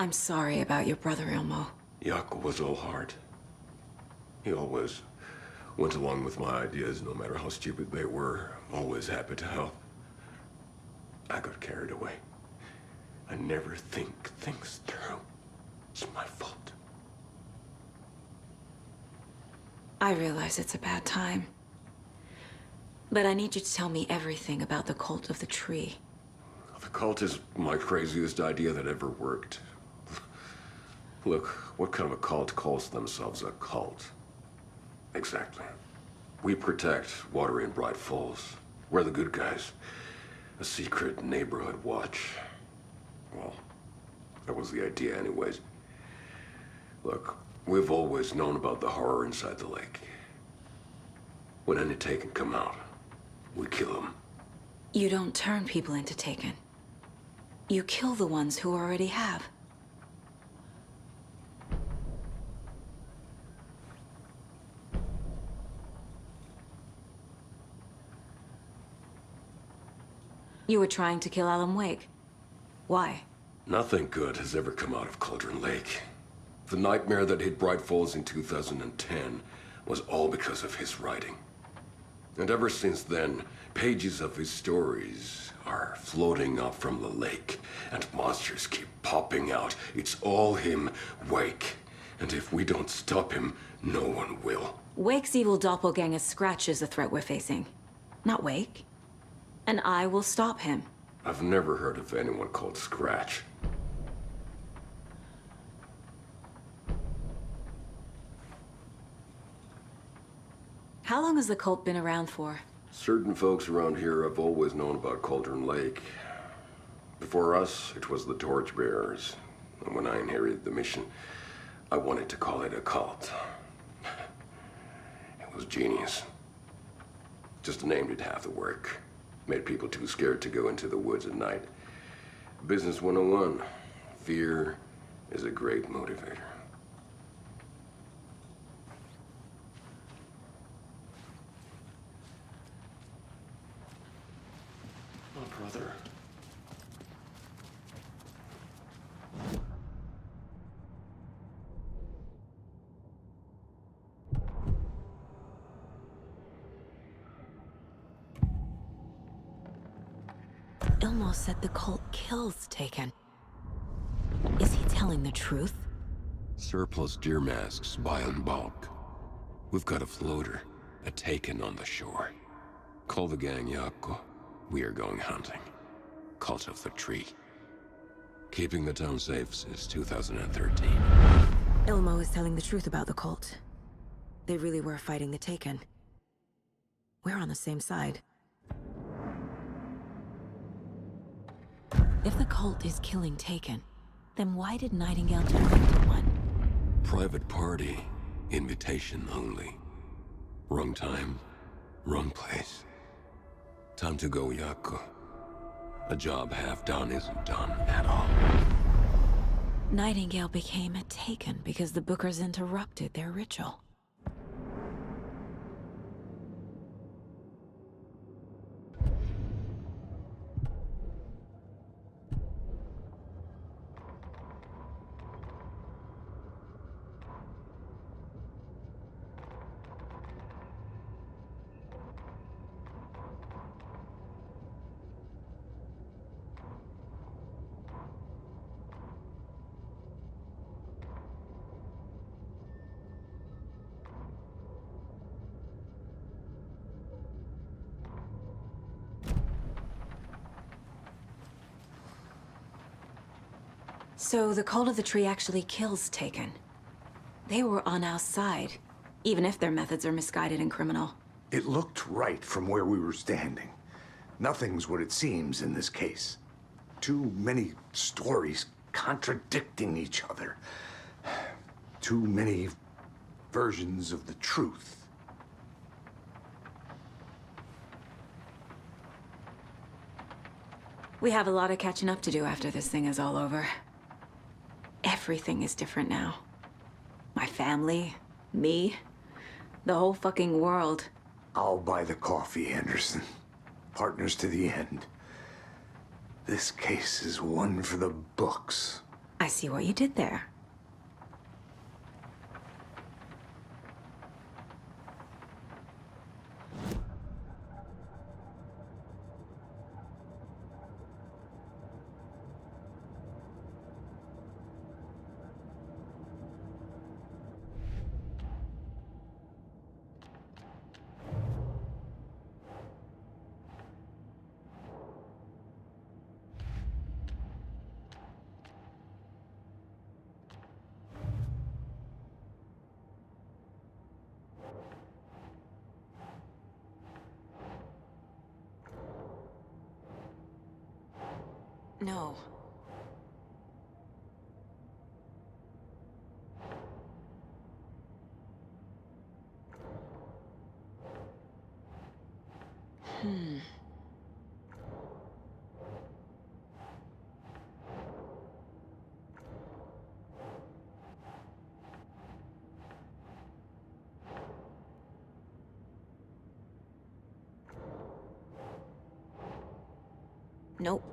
I'm sorry about your brother, Ilmo. Jaakko was all heart. He always went along with my ideas, no matter how stupid they were. Always happy to help. I got carried away. I never think things through. It's my fault. I realize it's a bad time. But I need you to tell me everything about the cult of the tree. The cult is my craziest idea that ever worked. Look, what kind of a cult calls themselves a cult? Exactly. We protect water in Braight-Fålls. We're the good guys. A secret neighborhood watch. Well, that was the idea anyways. Look, we've always known about the horror inside the lake. When any Taken come out, we kill them. You don't turn people into Taken. You kill the ones who already have. You were trying to kill Alan Wake. Why? Nothing good has ever come out of Cauldron Lake. The nightmare that hit Braight-Fålls in 2010 was all because of his writing. And ever since then, pages of his stories are floating up from the lake, and monsters keep popping out. It's all him, Wake. And if we don't stop him, no one will. Wake's evil doppelganger Scratch is the threat we're facing, not Wake. And I will stop him. I've never heard of anyone called Scratch. How long has the cult been around for? Certain folks around here have always known about Cauldron Lake. Before us, it was the Torchbearers. And when I inherited the mission, I wanted to call it a cult. It was genius. Just a name did half the work. Made people too scared to go into the woods at night. Business 101. Fear is a great motivator. Oh, brother. Ilmo said the cult kills Taken. Is he telling the truth? Surplus deer masks buy in bulk. We've got a floater, a Taken on the shore. Call the gang, Jaakko. We are going hunting. Cult of the Tree. Keeping the town safe since 2013. Ilmo is telling the truth about the cult. They really were fighting the Taken. We're on the same side. If the cult is killing Taken, then why did Nightingale turn into one? Private party. Invitation only. Wrong time, wrong place. Time to go, Jaakko. A job half done isn't done at all. Nightingale became a Taken because the Bookers interrupted their ritual. So the Cult of the Tree actually kills Taken. They were on our side, even if their methods are misguided and criminal. It looked right from where we were standing. Nothing's what it seems in this case. Too many stories contradicting each other. Too many versions of the truth. We have a lot of catching up to do after this thing is all over. Everything is different now. My family, me, the whole fucking world. I'll buy the coffee, Anderson. Partners to the end. This case is one for the books. I see what you did there. No. Nope.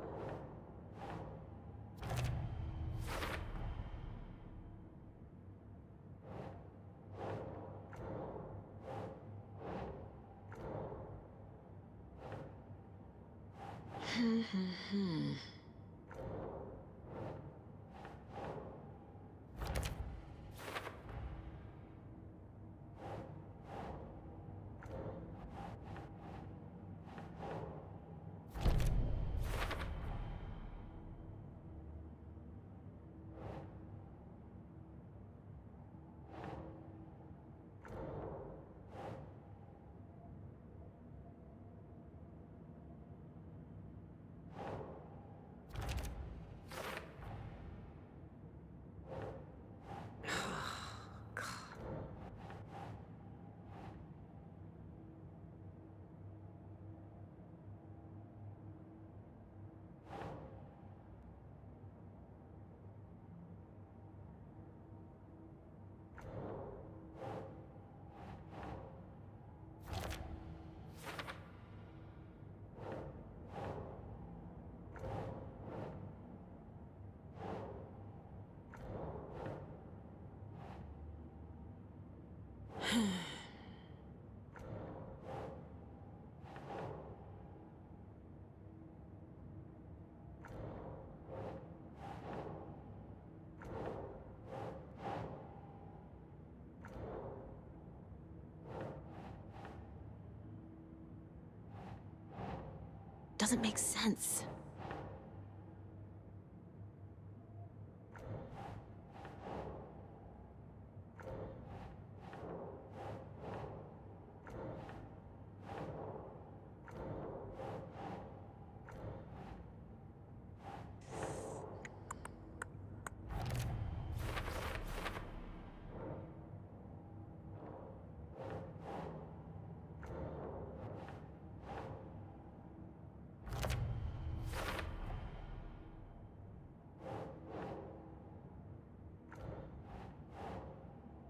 Doesn't make sense.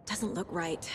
Doesn't look right.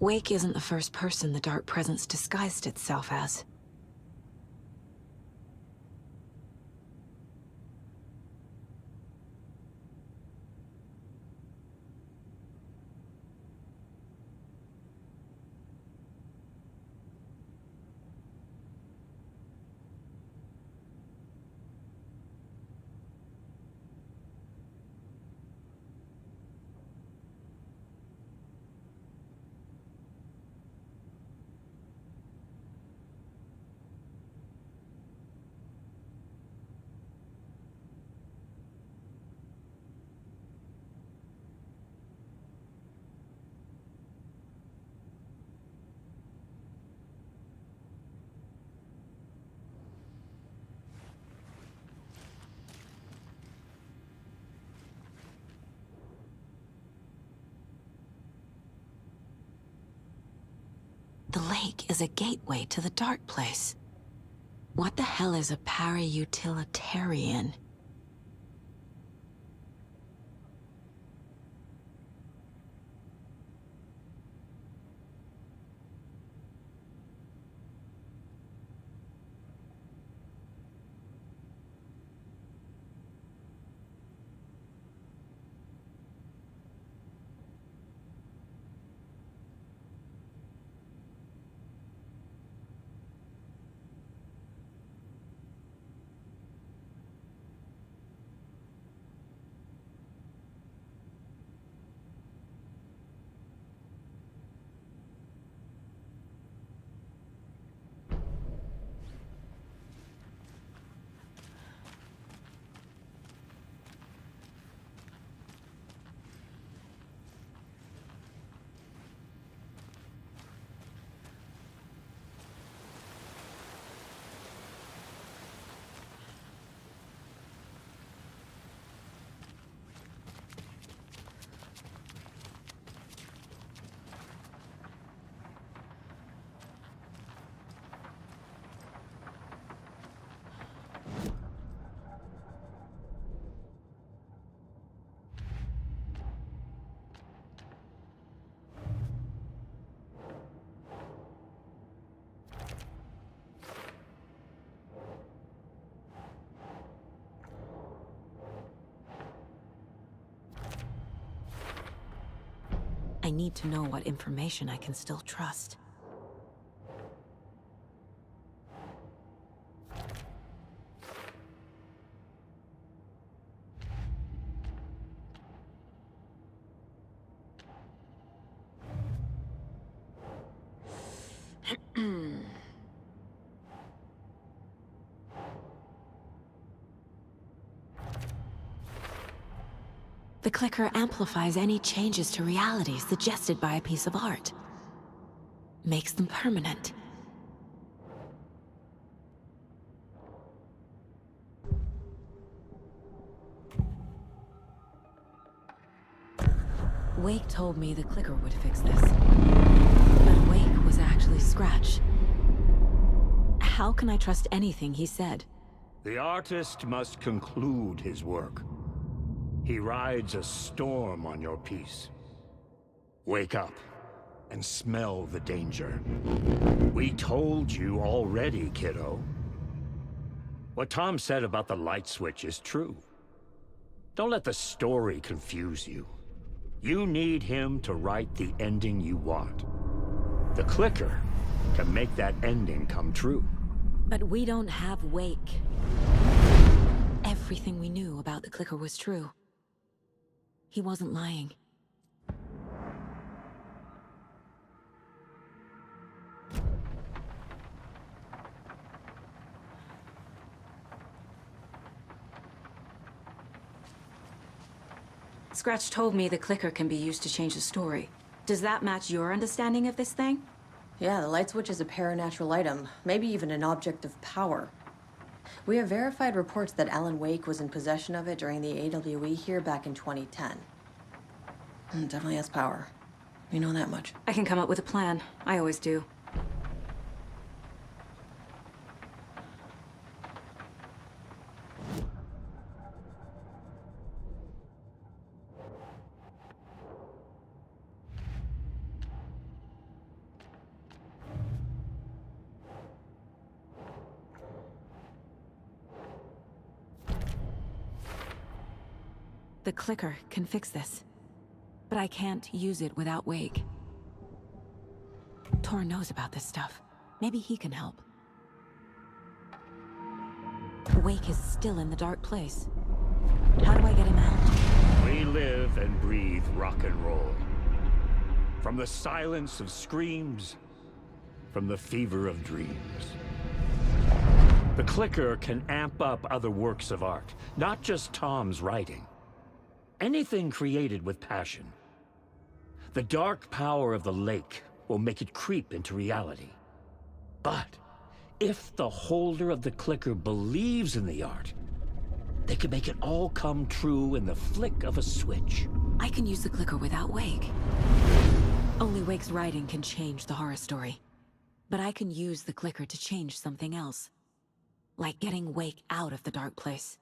Wake isn't the first person the dark presence disguised itself as. The lake is a gateway to the dark place. What the hell is a para-utilitarian? I need to know what information I can still trust. The clicker amplifies any changes to reality suggested by a piece of art. Makes them permanent. Wake told me the clicker would fix this. But Wake was actually Scratch. How can I trust anything he said? The artist must conclude his work. He rides a storm on your piece. Wake up and smell the danger. We told you already, kiddo. What Tom said about the light switch is true. Don't let the story confuse you. You need him to write the ending you want. The clicker can make that ending come true. But we don't have Wake. Everything we knew about the clicker was true. He wasn't lying. Scratch told me the clicker can be used to change the story. Does that match your understanding of this thing? Yeah, the light switch is a paranatural item, maybe even an object of power. We have verified reports that Alan Wake was in possession of it during the AWE here back in 2010. Definitely has power. We know that much. I can come up with a plan. I always do. The clicker can fix this. But I can't use it without Wake. Tor knows about this stuff. Maybe he can help. Wake is still in the dark place. How do I get him out? We live and breathe rock and roll. From the silence of screams, from the fever of dreams. The clicker can amp up other works of art, not just Tom's writing. Anything created with passion. The dark power of the lake will make it creep into reality. But if the holder of the clicker believes in the art, they can make it all come true in the flick of a switch. I can use the clicker without Wake. Only Wake's writing can change the horror story. But I can use the clicker to change something else. Like getting Wake out of the dark place.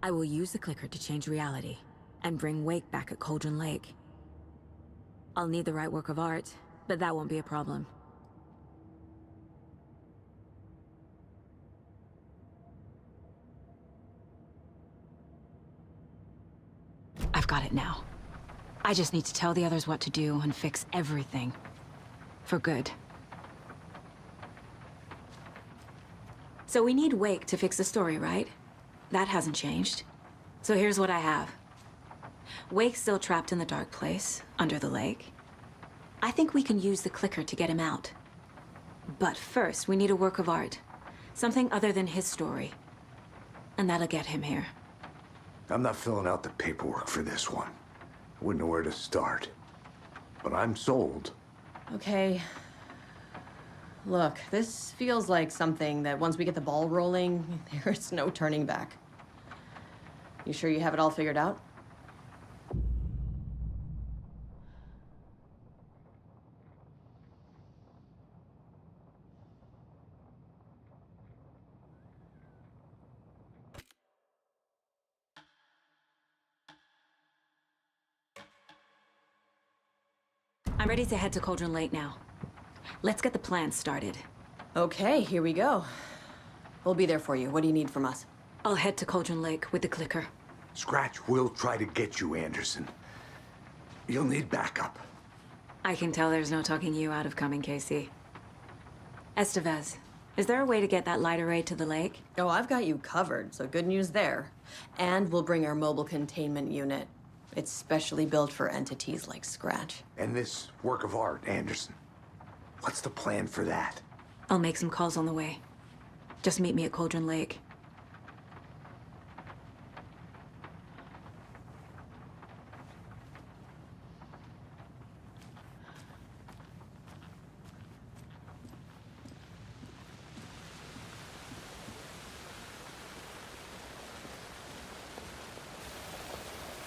I will use the clicker to change reality, and bring Wake back at Cauldron Lake. I'll need the right work of art, but that won't be a problem. I've got it now. I just need to tell the others what to do and fix everything. For good. So we need Wake to fix the story, right? That hasn't changed. So here's what I have. Wake's still trapped in the dark place, under the lake. I think we can use the clicker to get him out. But first, we need a work of art. Something other than his story. And that'll get him here. I'm not filling out the paperwork for this one. I wouldn't know where to start. But I'm sold. Okay. Look, this feels like something that once we get the ball rolling, there's no turning back. You sure you have it all figured out? I'm ready to head to Cauldron Lake now. Let's get the plan started. Okay, here we go. We'll be there for you. What do you need from us? I'll head to Cauldron Lake with the clicker. Scratch will try to get you, Anderson. You'll need backup. I can tell there's no talking you out of coming, Casey. Estevez, is there a way to get that light array to the lake? Oh, I've got you covered, so good news there. And we'll bring our mobile containment unit. It's specially built for entities like Scratch. And this work of art, Anderson. What's the plan for that? I'll make some calls on the way. Just meet me at Cauldron Lake.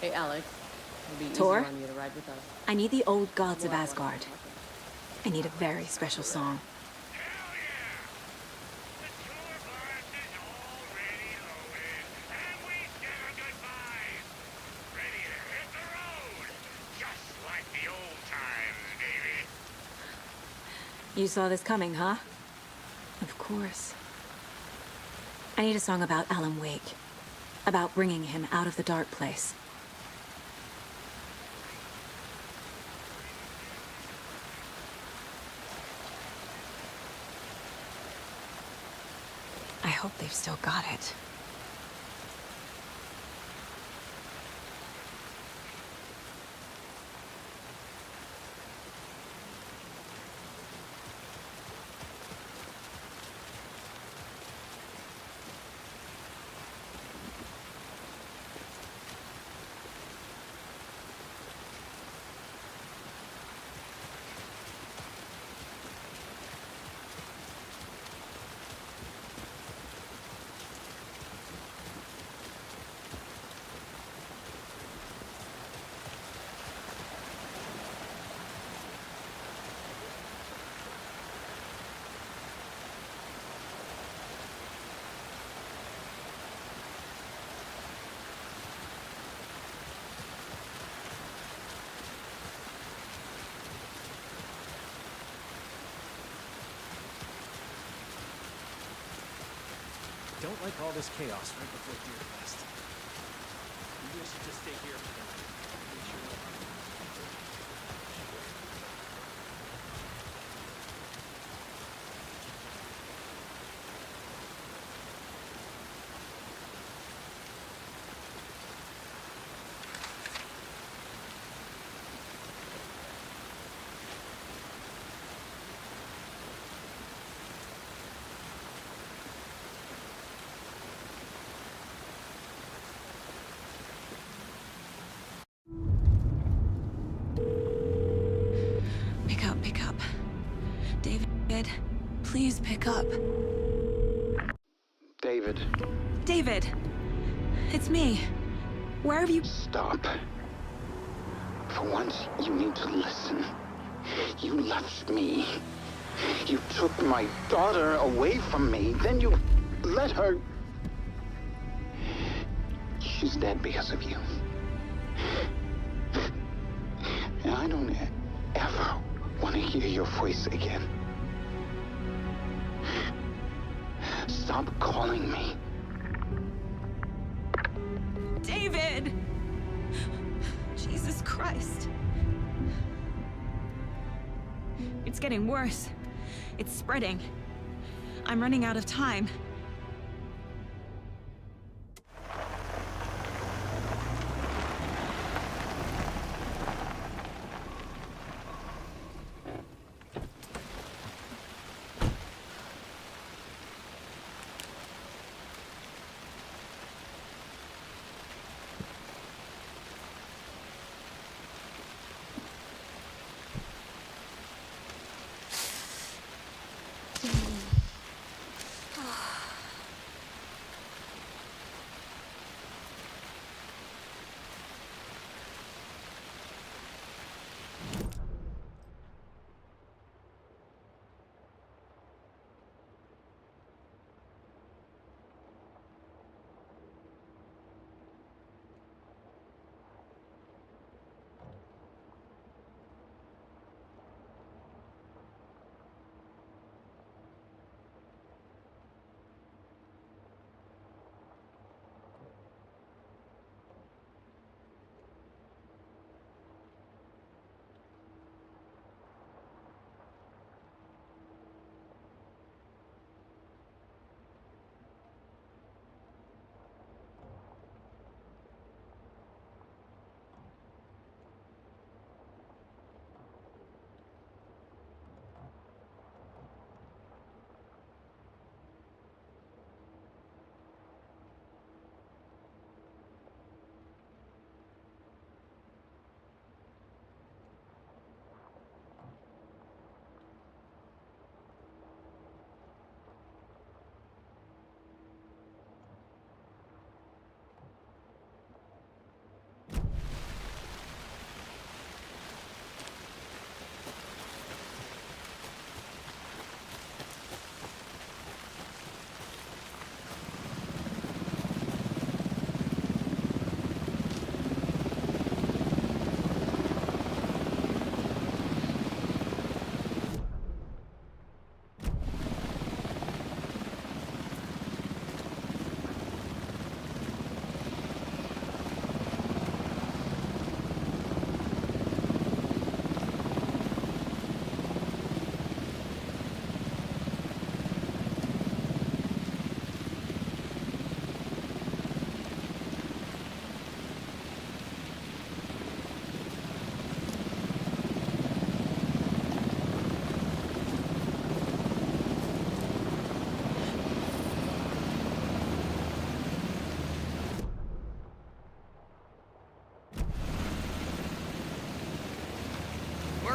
Hey, Alex. It'll be Tor? easier on you to ride with us. I need the old gods of Asgard. I need a very special song. Hell yeah! The tour bus is already loaded, and we stand goodbyes. Ready to hit the road, just like the old times, baby. You saw this coming, huh? Of course. I need a song about Alan Wake. About bringing him out of the dark place. I hope they've still got it. like all this chaos right before Deer Fest. Maybe I should just stay here for the night. Make sure that Pick up. David, please pick up. David. David! It's me. Where have you... Stop. For once, you need to listen. You left me. You took my daughter away from me, then you let her... She's dead because of you. And I don't ever want to hear your voice again. Stop calling me. David! Jesus Christ. It's getting worse. It's spreading. I'm running out of time.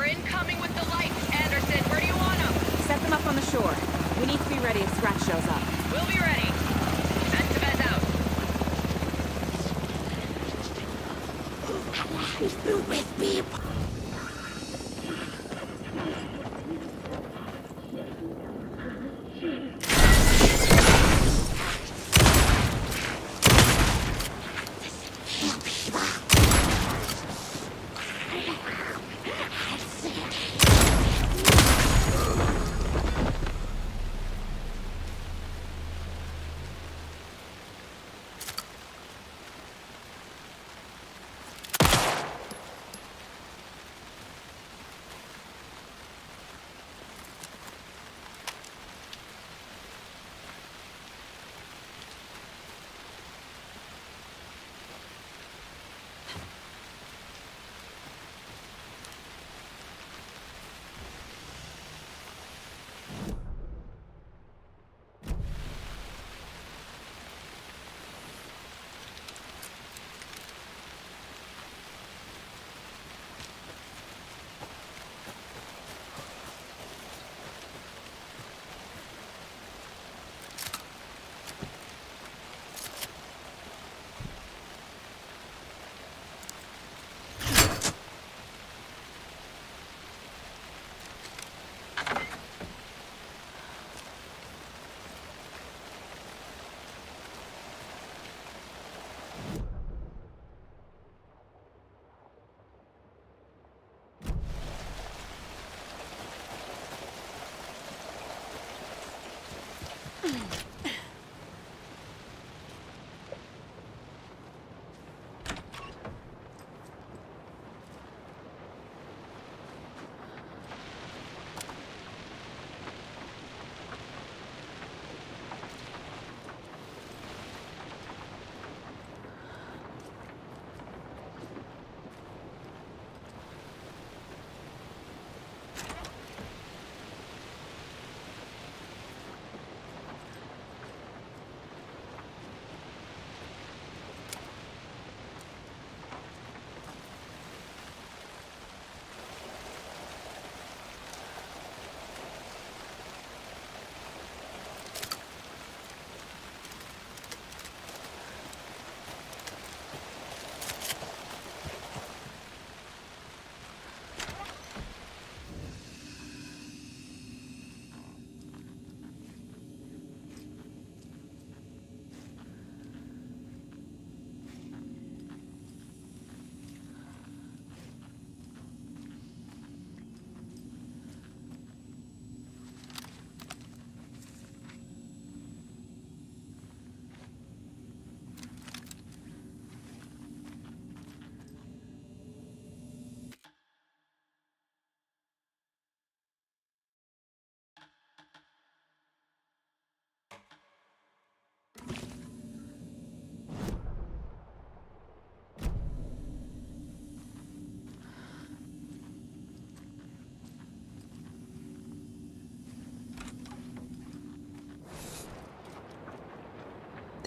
Incoming with the lights. Anderson, where do you want them? Set them up on the shore. We need to be ready if Scratch shows up. We'll be ready. Estevez out. With me.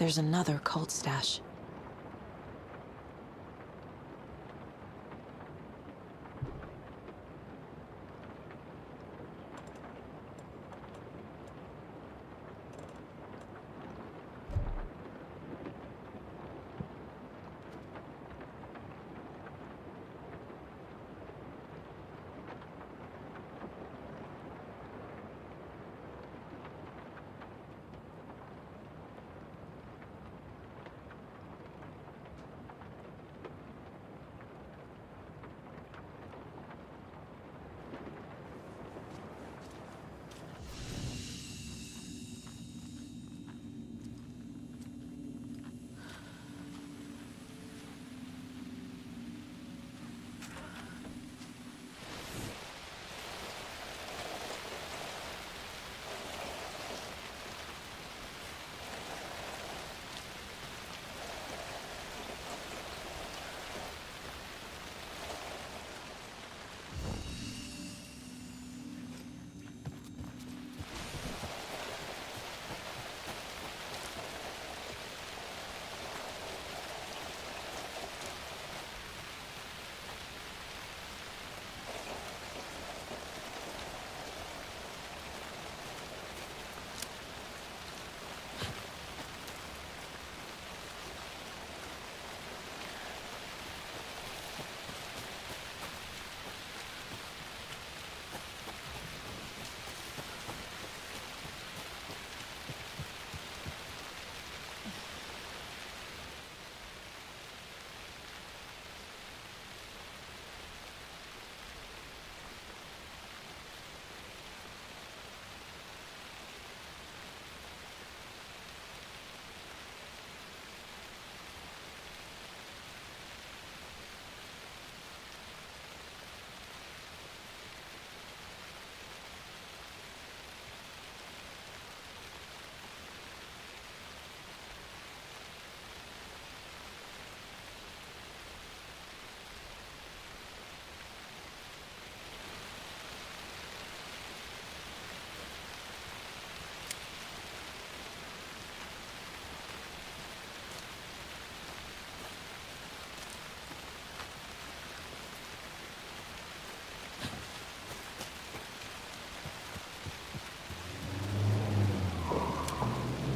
there's another cult stash.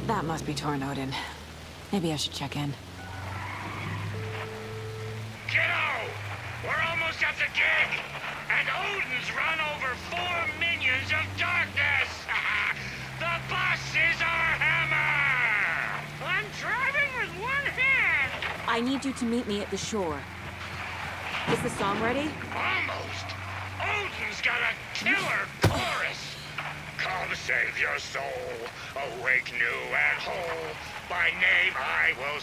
That must be torn Odin. Maybe I should check in. Kiddo! We're almost at the gig! And Odin's run over 4 minions of darkness! The boss is our hammer! I'm driving with one hand! I need you to meet me at the shore. Is the song ready? Almost! Odin's got a killer chorus! Come save your soul, awake new and whole. By name I will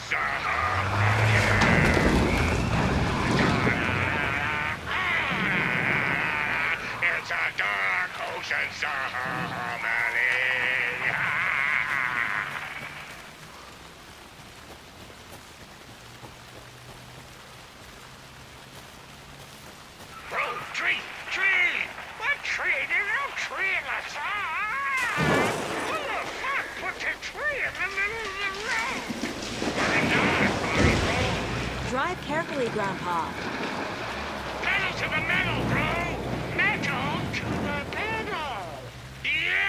It's a dark ocean summoning. Bro, tree! What tree? There's no tree in the song! Who the fuck put the tree in the middle of the road? We're not on a road! Drive carefully, Grandpa. Pedal to the metal, bro! Metal to the pedal! Yeah!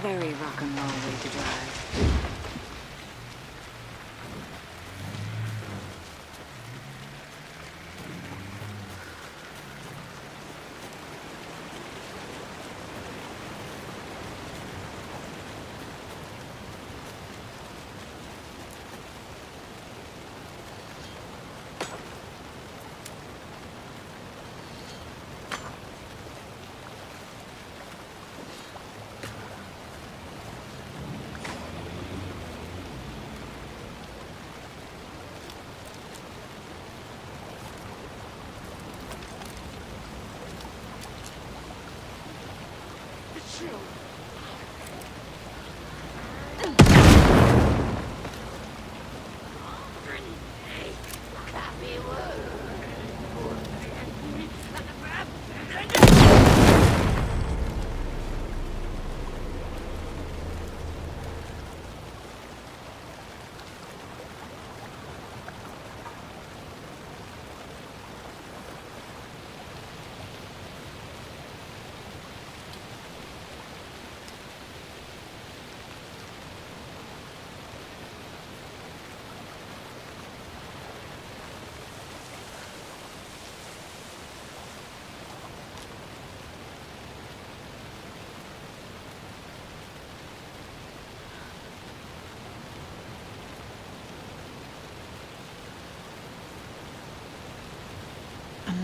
Very rock and roll way to drive.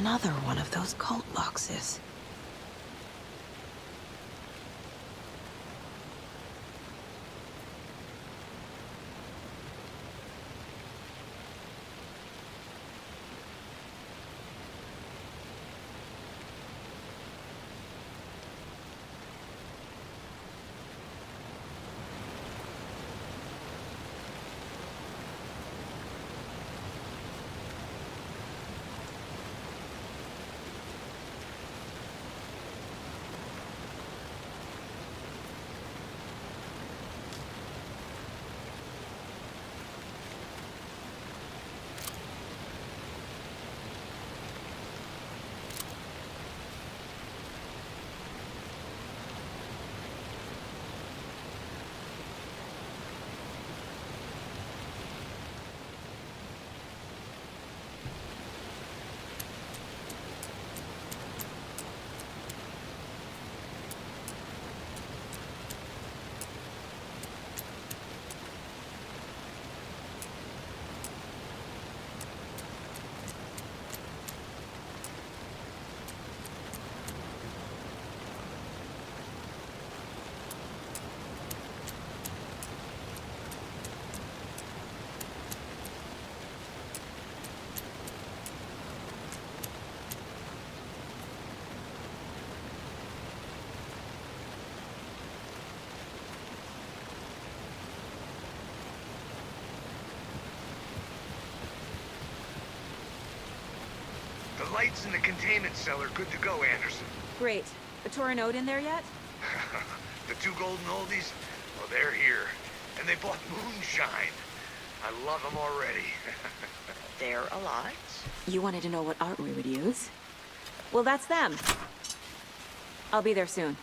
Another one of those cult boxes. The lights in the containment cell are good to go, Anderson. Great. A Torinode in there yet? The two golden oldies? Well, they're here. And they bought moonshine. I love them already. They're a lot. You wanted to know what art we would use? Well, that's them. I'll be there soon.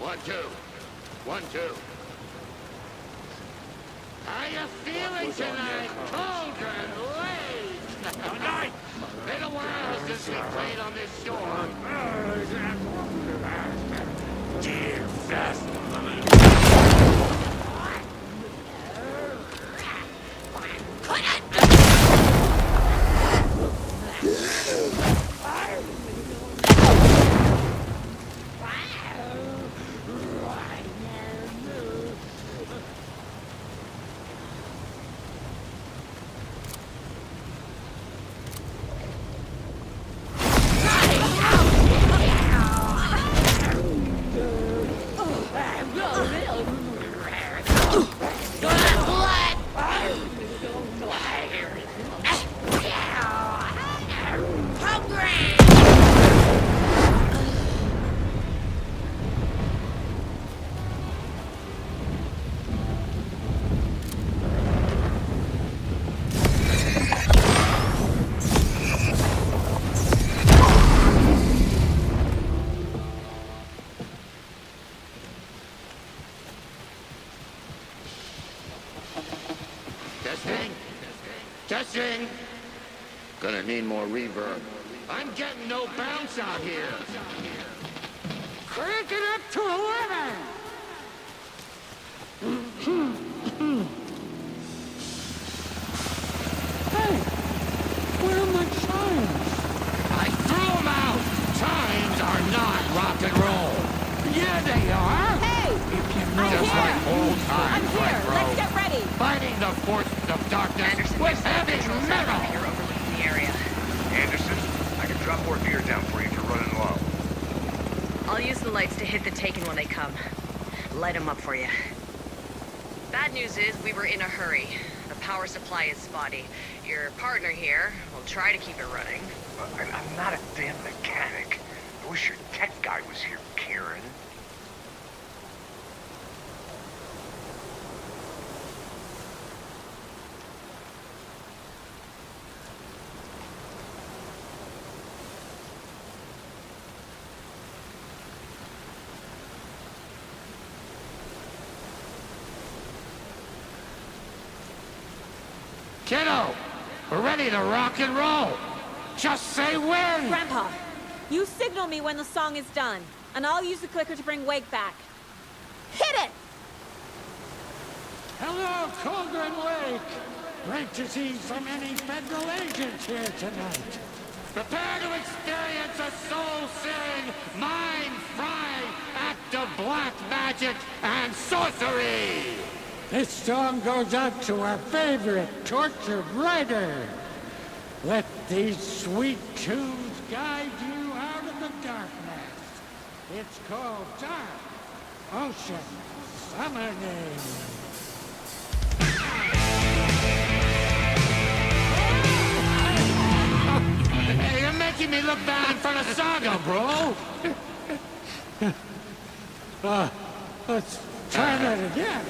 One, two. 1, 2. How you feeling tonight, children? Late. Tonight. Been a while since we played on this shore. Dear fast. Testing. Gonna need more reverb. I'm getting no bounce out here. Crank it up to 11. Hey, where are my chimes? I threw them out. Chimes are not rock and roll. Yeah, they are. Hey! Just like old times, I'm here. Let's get ready. Fighting the forces of darkness with heavy metal. You're overlooking the area. Anderson, I can drop more beer down for you if you're running low. I'll use the lights to hit the taken when they come. Light them up for you. Bad news is we were in a hurry. The power supply is spotty. Your partner here will try to keep it running. I'm not a damn mechanic. I wish your tech guy was here, Karen. Kiddo, we're ready to rock and roll. Just say when. Grandpa, you signal me when the song is done, and I'll use the clicker to bring Wake back. Hit it! Hello, Cauldron Lake. Great to see so many federal agents here tonight. Prepare to experience a soul-searing, mind-frying act of black magic and sorcery. This song goes out to our favorite tortured writer. Let these sweet tunes guide you out of the darkness. It's called Dark Ocean Summoning. Hey, you're making me look bad in front of Saga, bro. Let's try that again.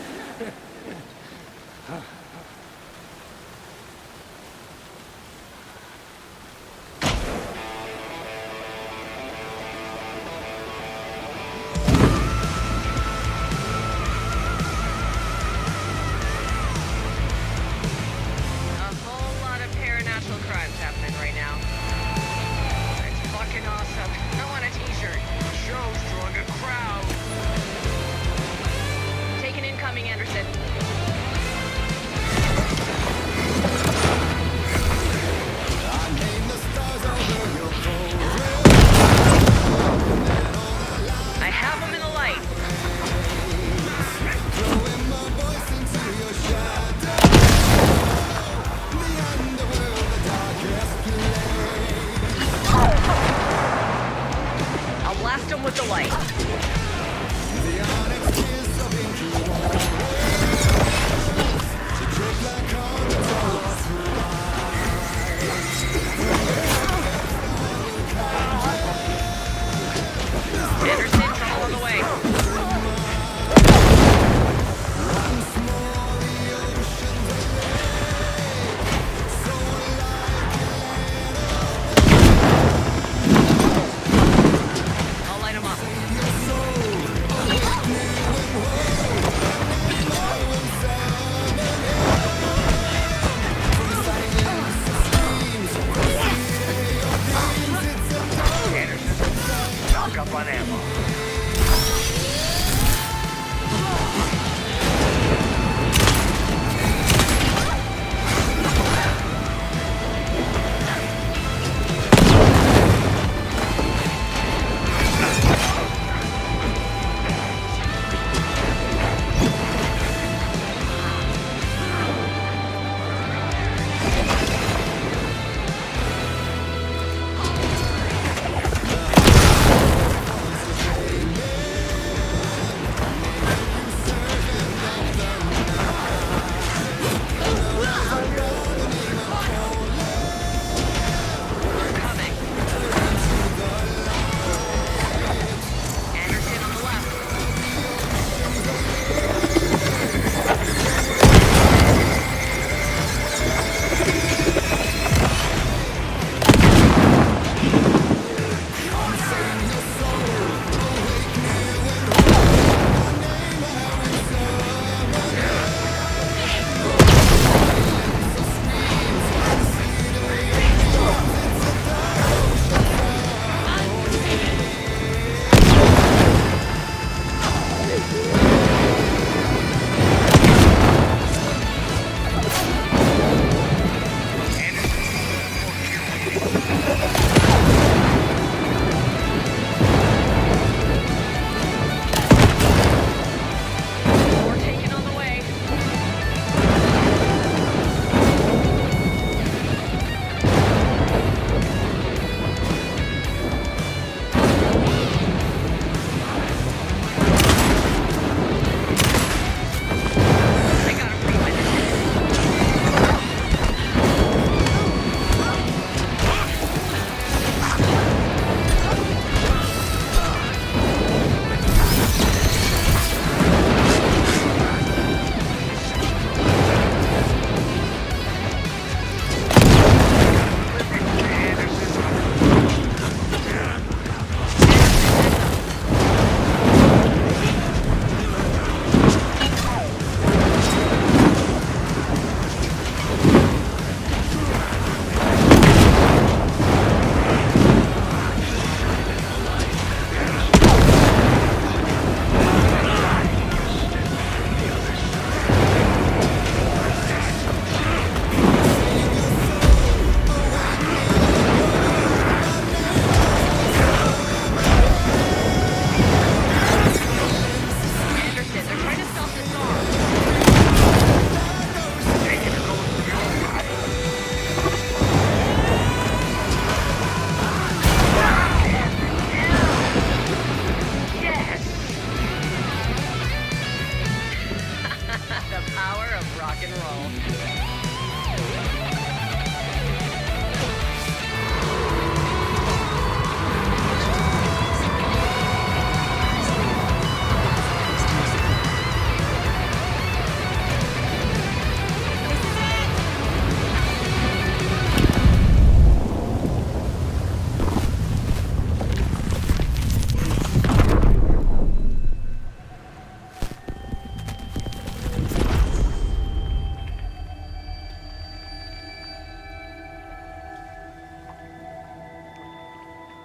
power of rock and roll.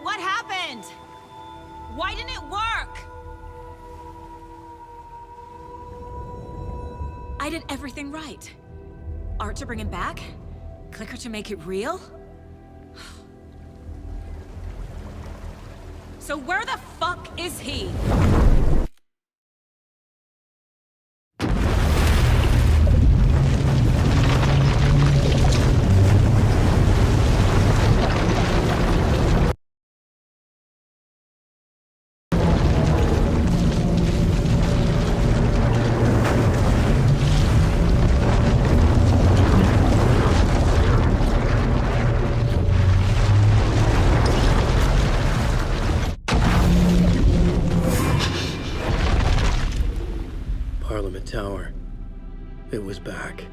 What happened? Why didn't it work? I did everything right. Art to bring him back? Clicker to make it real? So where the fuck is he? Tower. It was back.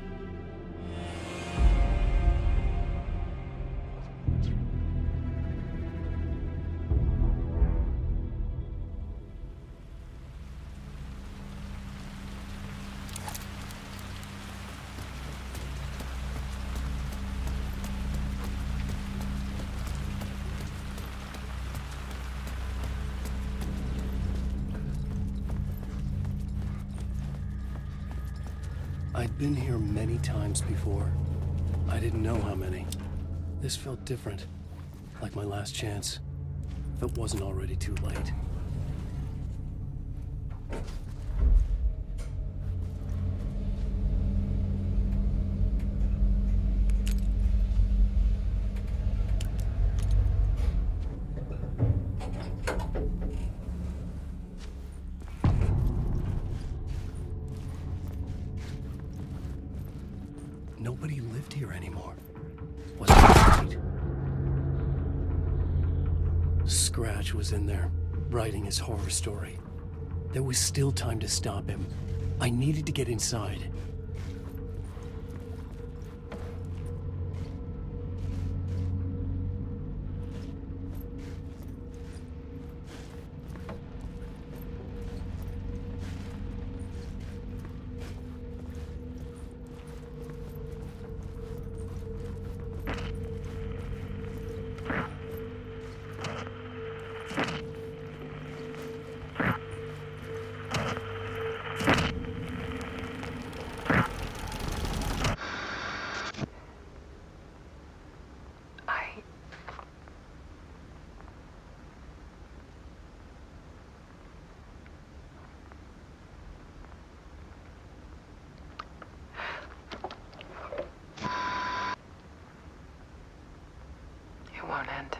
I'd been here many times before. I didn't know how many. This felt different, like my last chance, if it wasn't already too late. Nobody lived here anymore. Was it right? Scratch was in there, writing his horror story. There was still time to stop him. I needed to get inside. It won't end.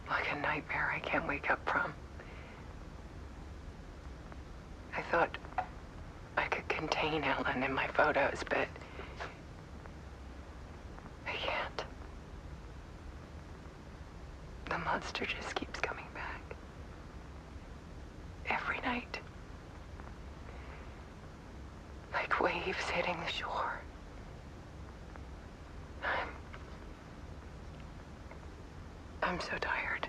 Like a nightmare I can't wake up from. I thought I could contain Alan in my photos, but I can't. The monster just keeps coming back. Every night. Like waves hitting the shore. I'm so tired.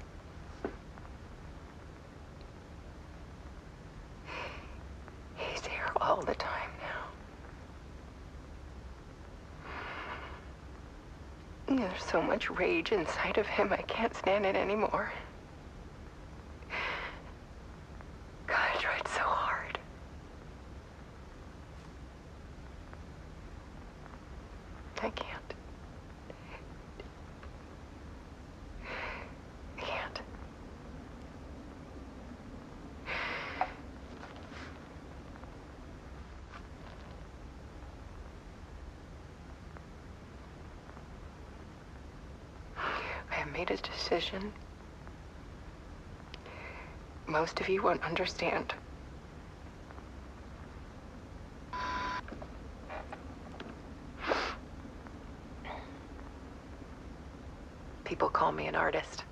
He's here all the time now. There's so much rage inside of him, I can't stand it anymore. God, I tried so hard. I can't. Made a decision. Most of you won't understand. People call me an artist.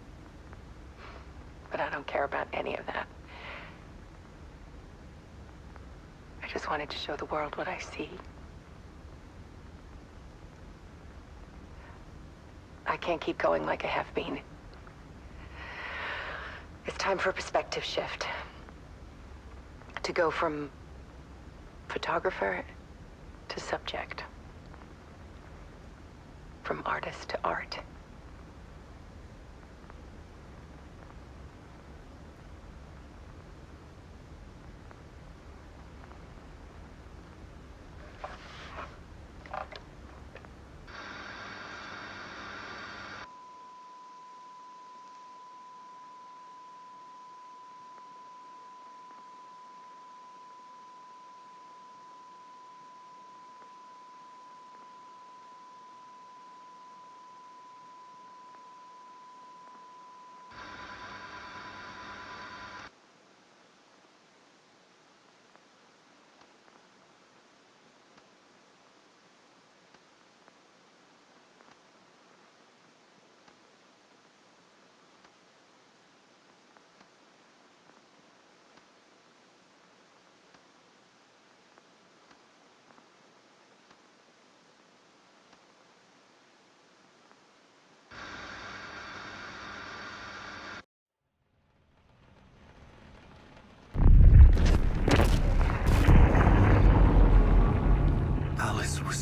But I don't care about any of that. I just wanted to show the world what I see. I can't keep going like I have been. It's time for a perspective shift. To go from photographer to subject. From artist to art.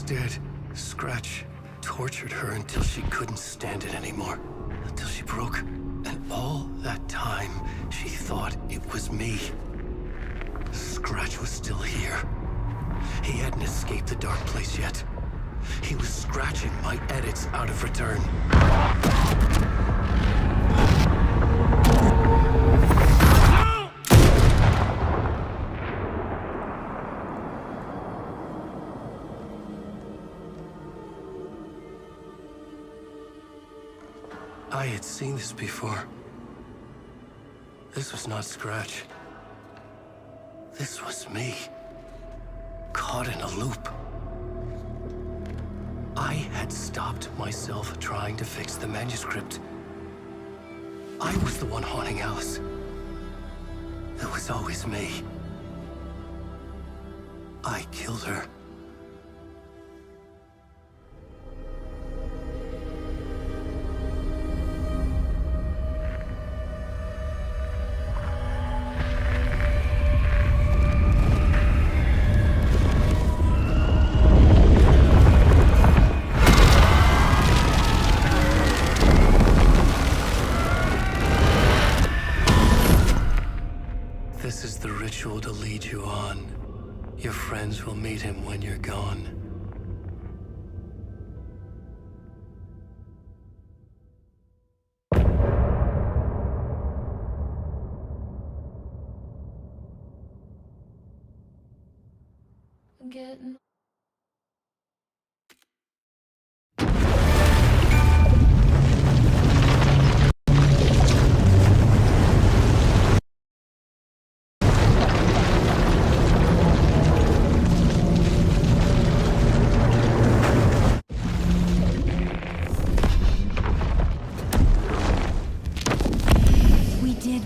Dead. Scratch tortured her until she couldn't stand it anymore. Until she broke. And all that time, she thought it was me. Scratch was still here. He hadn't escaped the dark place yet. He was scratching my edits out of return. I had seen this before. This was not Scratch. This was me. Caught in a loop. I had stopped myself trying to fix the manuscript. I was the one haunting Alice. It was always me. I killed her. This is the ritual to lead you on. Your friends will meet him when you're gone. Getting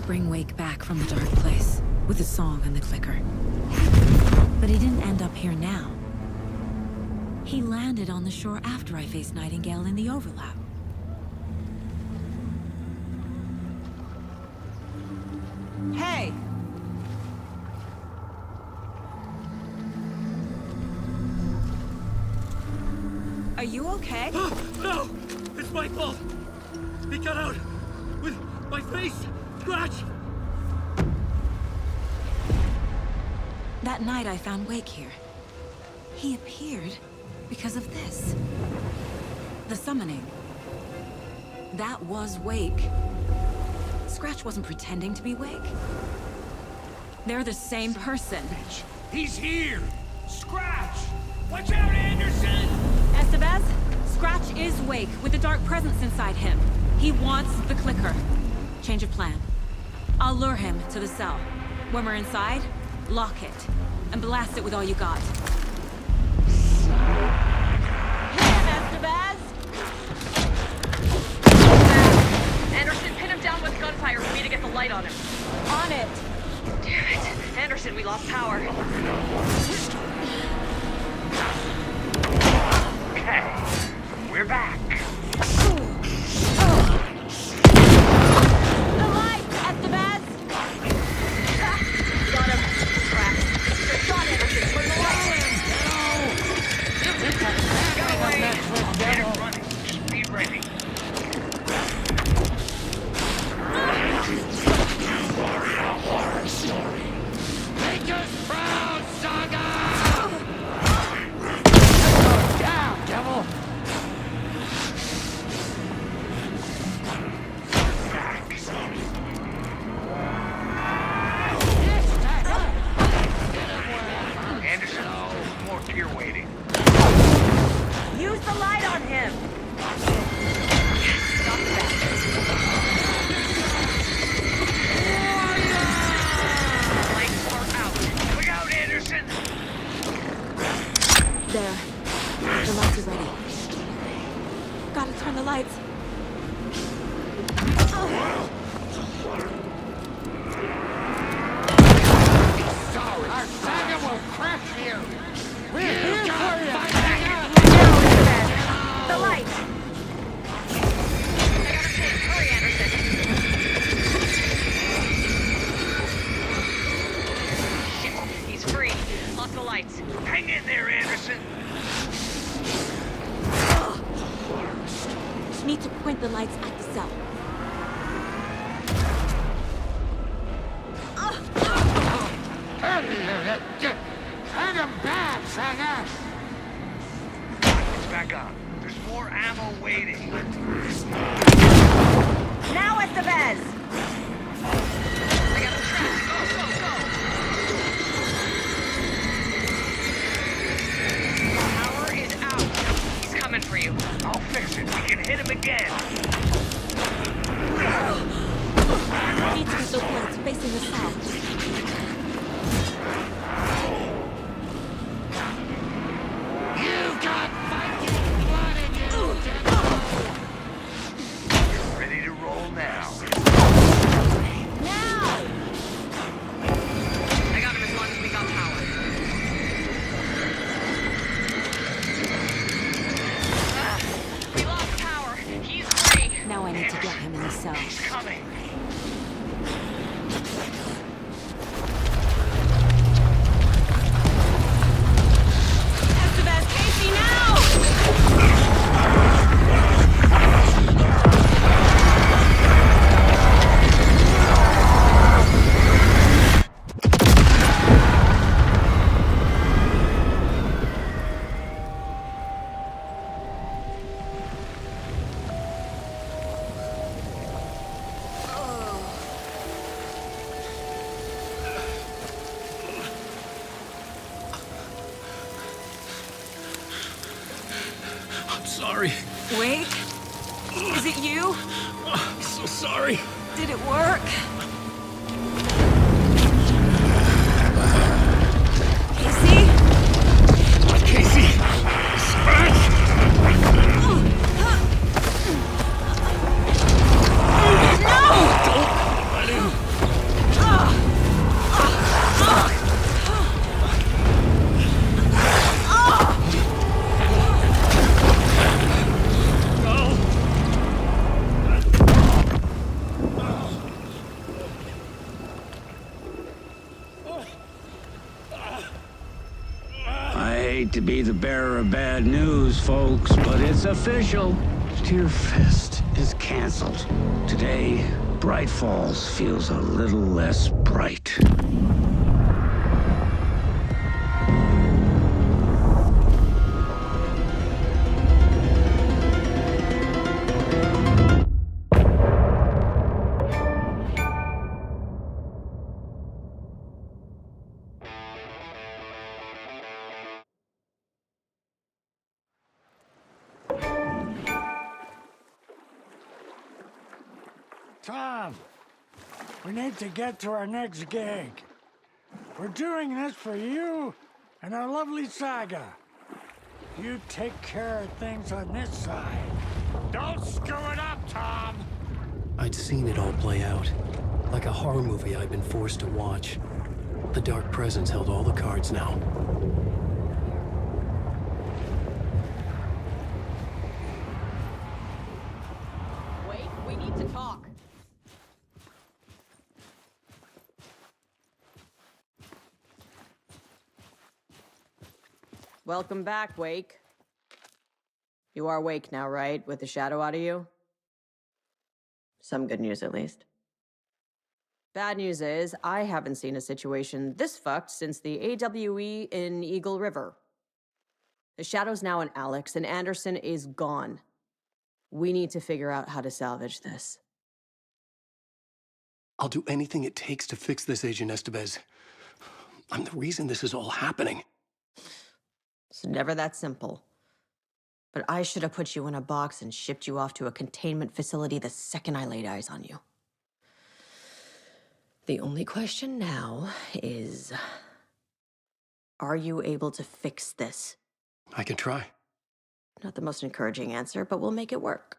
Bring Wake back from the dark place with the song and the clicker. But he didn't end up here now. He landed on the shore after I faced Nightingale in the overlap. Hey! Are you okay? No! It's my fault! He got out with my face! Scratch! That night I found Wake here. He appeared because of this. The summoning. That was Wake. Scratch wasn't pretending to be Wake. They're the same person. He's here! Scratch! Watch out, Anderson! Estevez, Scratch is Wake with the dark presence inside him. He wants the clicker. Change of plan. I'll lure him to the cell. When we're inside, lock it, and blast it with all you got. Hit him, Estevez! Anderson, pin him down with gunfire for me to get the light on him. On it. Damn it. Anderson, we lost power. Okay, we're back. The light, Estevez! Got him. Crap. Good shot, Anderson. Turn the light. Get away. Get it running. Just be ready. Make us proud, Saga! Down, devil. Anderson, more gear waiting. Use the light on him. Stop that. Lights are out. Look out, Anderson. There. The lights are ready. Gotta turn the lights. Sorry. Our Saga will crash here. We're here for you. The light. I gotta take. Hurry, Anderson. Shit, he's free. Lost the lights. Hang in there, Anderson. Need to point the lights at the cell. Hang him back, Saga. It's back on. There's more ammo waiting. Now at the Vez. I got him trapped. Go, go, go. Power is out. He's coming for you. I'll fix it. We can hit him again. Need to get those lights facing the cell. You've got Viking blood in you, devil. You're ready to roll now. Now! I got him as long as we got power. We lost power. He's free. Now I need to get him in the cell. He's coming. Estevez, Casey, now! I'm sorry. Wait. Is it you? I'm so sorry. Did it work? Casey? Casey! Scratch! Let him. I hate to be the bearer of bad news, folks, but it's official. Tear Fest is canceled. Today, Braight-Fallz feels a little less bright. Tom, we need to get to our next gig. We're doing this for you and our lovely Saga. You take care of things on this side. Don't screw it up, Tom. I'd seen it all play out. Like a horror movie I'd been forced to watch. The Dark Presence held all the cards now. Wait, we need to talk. Welcome back, Wake. You are Wake now, right? With the shadow out of you? Some good news, at least. Bad news is, I haven't seen a situation this fucked since the AWE in Eagle River. The shadow's now in Alex, and Anderson is gone. We need to figure out how to salvage this. I'll do anything it takes to fix this, Agent Estevez. I'm the reason this is all happening. It's never that simple. But I should have put you in a box and shipped you off to a containment facility the second I laid eyes on you. The only question now is, are you able to fix this? I can try. Not the most encouraging answer, but we'll make it work.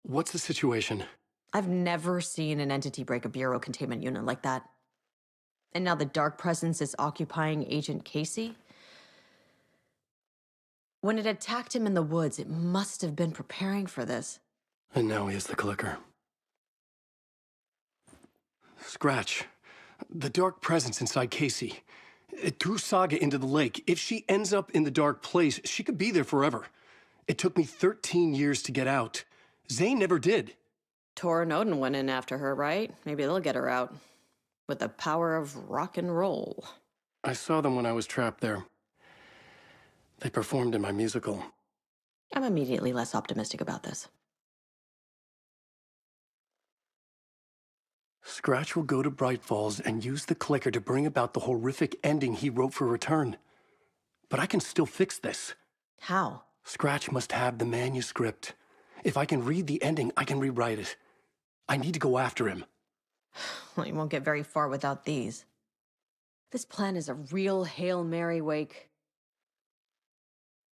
What's the situation? I've never seen an entity break a bureau containment unit like that. And now the Dark Presence is occupying Agent Casey? When it attacked him in the woods, it must have been preparing for this. And now he has the clicker. Scratch. The Dark Presence inside Casey. It threw Saga into the lake. If she ends up in the dark place, she could be there forever. It took me 13 years to get out. Zane never did. Tor and Odin went in after her, right? Maybe they'll get her out. With the power of rock and roll. I saw them when I was trapped there. They performed in my musical. I'm immediately less optimistic about this. Scratch will go to Brightfalls and use the clicker to bring about the horrific ending he wrote for Return. But I can still fix this. How? Scratch must have the manuscript. If I can read the ending, I can rewrite it. I need to go after him. Well, you won't get very far without these. This plan is a real Hail Mary, Wake.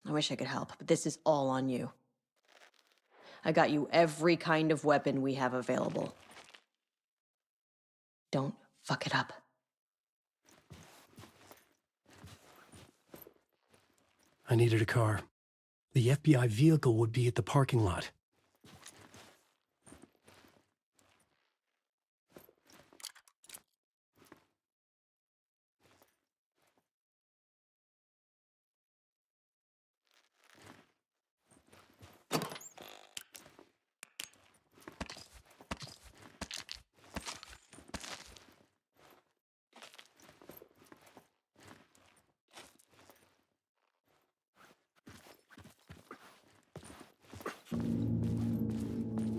I wish I could help, but this is all on you. I got you every kind of weapon we have available. Don't fuck it up. I needed a car. The FBI vehicle would be at the parking lot.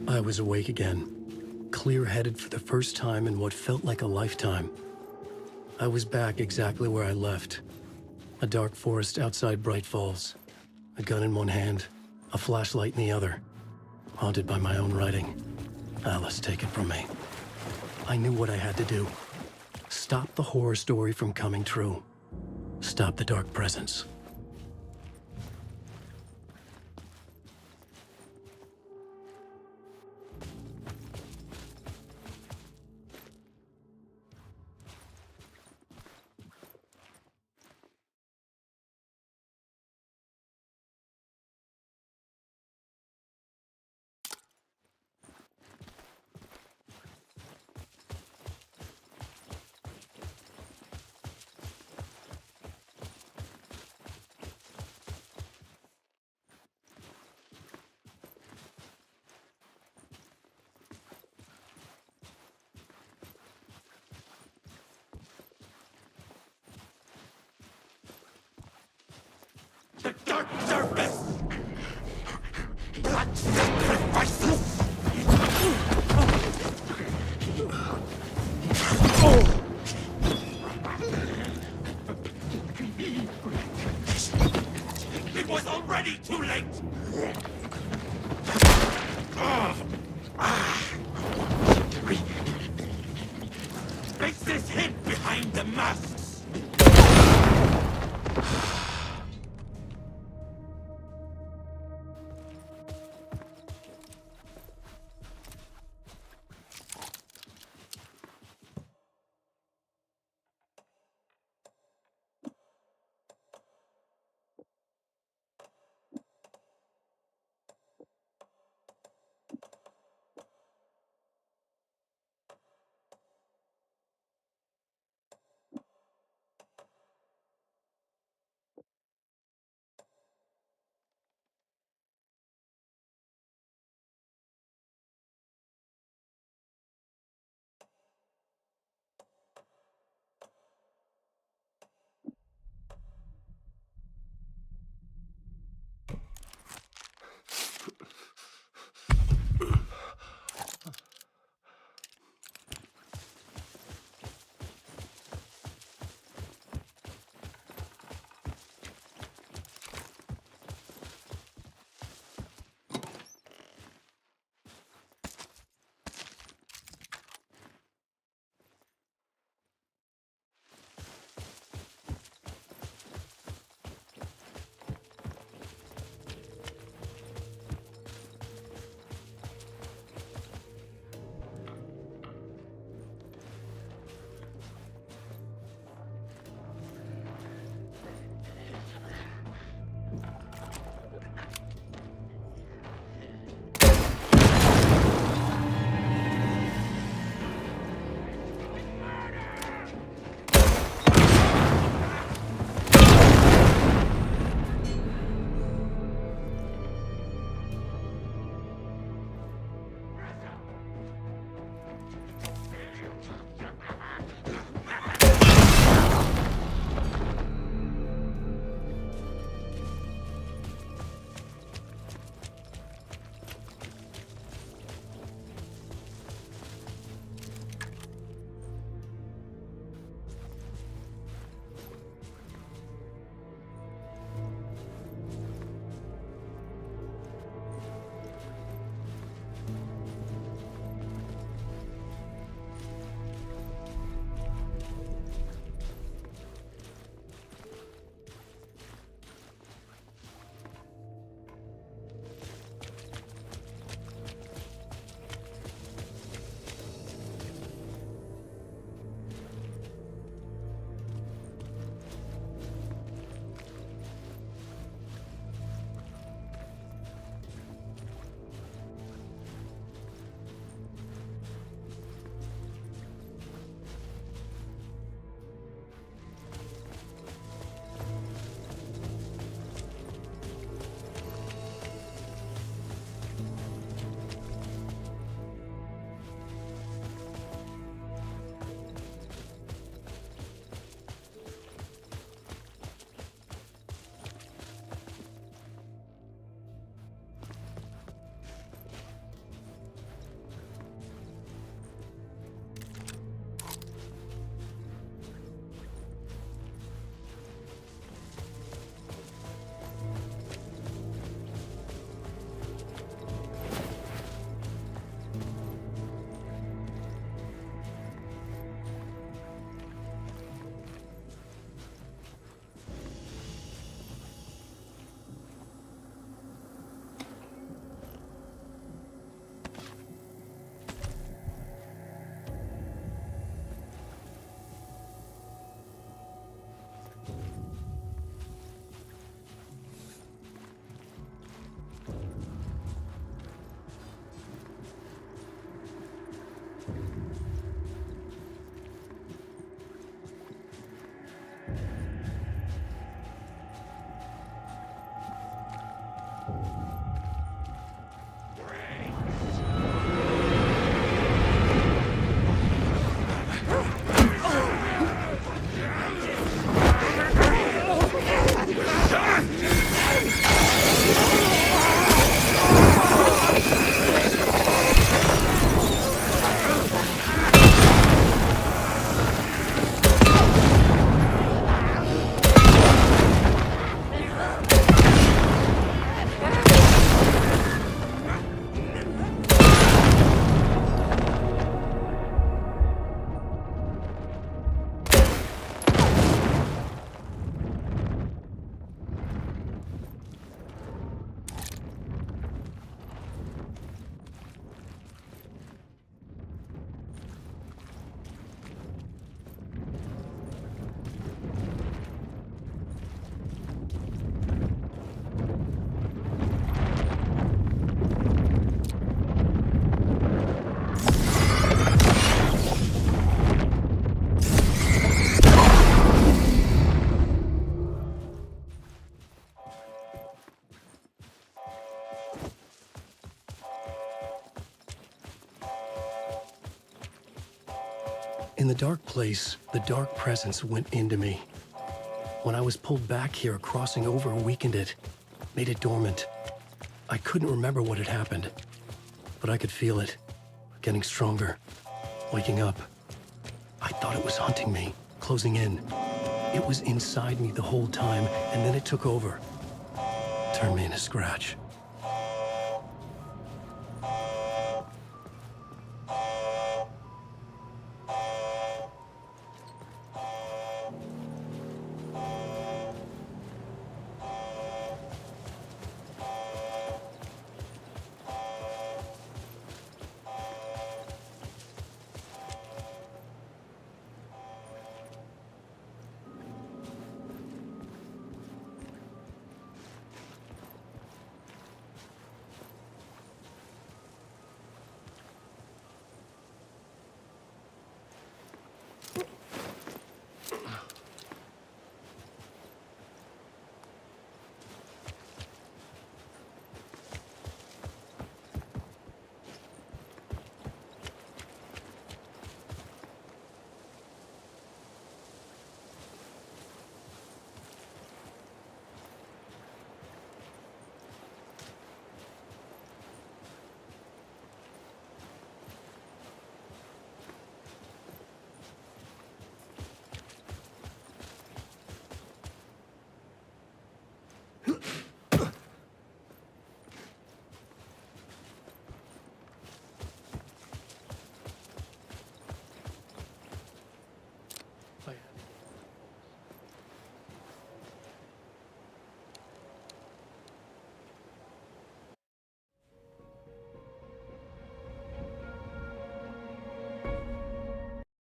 I was awake again, clear-headed for the first time in what felt like a lifetime. I was back exactly where I left. A dark forest outside Bright-Falls. A gun in one hand, a flashlight in the other. Haunted by my own writing. Alice, take it from me. I knew what I had to do. Stop the horror story from coming true. Stop the Dark Presence. The dark surface! Blood sacrifices! It was already too late! Faces hid behind the masks! In the dark place, the dark presence went into me. When I was pulled back here, crossing over weakened it, made it dormant. I couldn't remember what had happened, but I could feel it, getting stronger, waking up. I thought it was hunting me, closing in. It was inside me the whole time, and then it took over. Turned me into Scratch.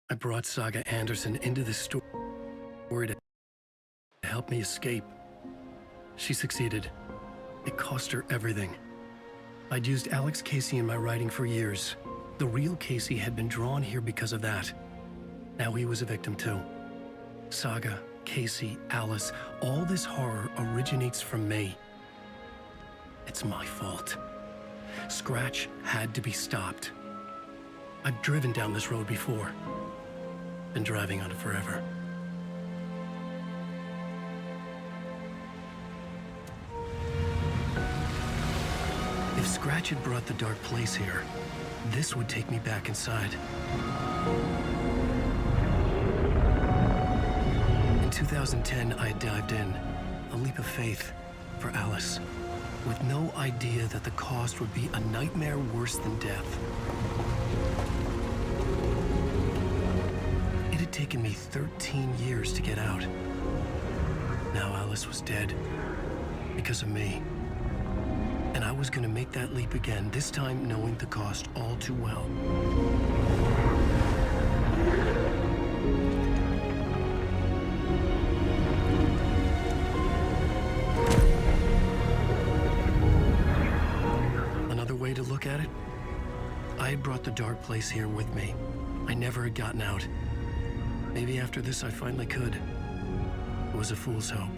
I brought Sagу Андерсон into this story to help me escape. She succeeded. It cost her everything. I'd used Alex Casey in my writing for years. The real Casey had been drawn here because of that. Now he was a victim too. Saga, Casey, Alice, all this horror originates from me. It's my fault. Scratch had to be stopped. I've driven down this road before. Been driving on it forever. If Scratch had brought the dark place here, this would take me back inside. In 2010, I had dived in, a leap of faith for Alice, with no idea that the cost would be a nightmare worse than death. It had taken me 13 years to get out. Now Alice was dead because of me. And I was gonna make that leap again, this time knowing the cost all too well. Another way to look at it, I had brought the dark place here with me. I never had gotten out. Maybe after this I finally could. It was a fool's hope.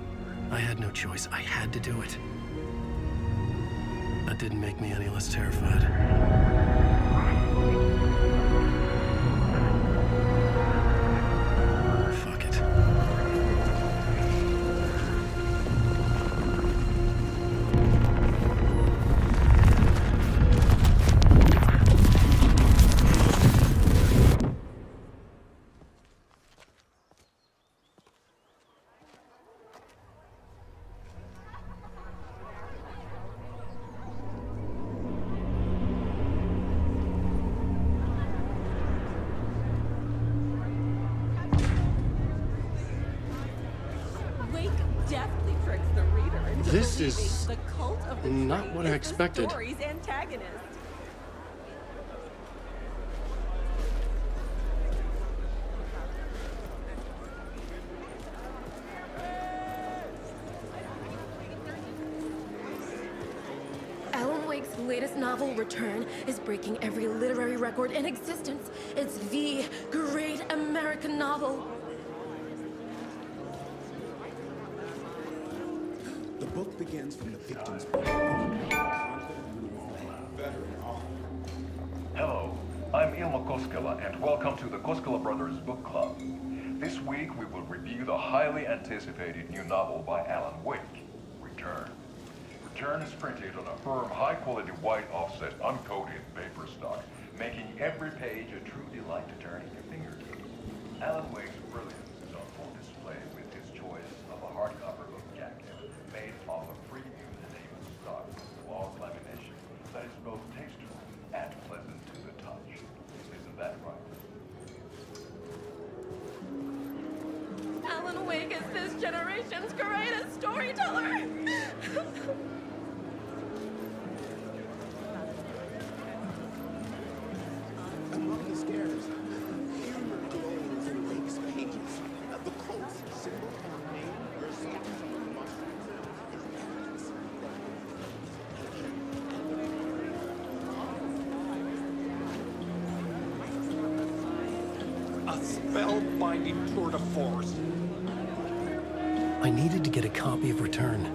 I had no choice. I had to do it. That didn't make me any less terrified. Fuck it. This is not what I expected. Alan Wake's latest novel, Return, is breaking every literary record in existence. It's the great American novel. The book begins from the victim's Hello, I'm Il Koskela, and welcome to the Koskela Brothers Book Club. This week we will review the highly anticipated new novel by Alan Wake, Return. Return is printed on a firm, high-quality white offset, uncoated paper stock, making every page a true delight to turn in your fingertips. Alan Wake's brilliance is on full display with his choice of a hardcover book jacket made of a premium enamel stock with gloss lamination that is both tasteful and pleasant to the touch. Isn't that right? Alan Wake is this generation's greatest storyteller. Among the scares, humor glows in Wake's pages. The quotes, symbol, and name are sketches of the mushrooms and his parents. A spellbinding tour de force. I needed to get a copy of Return.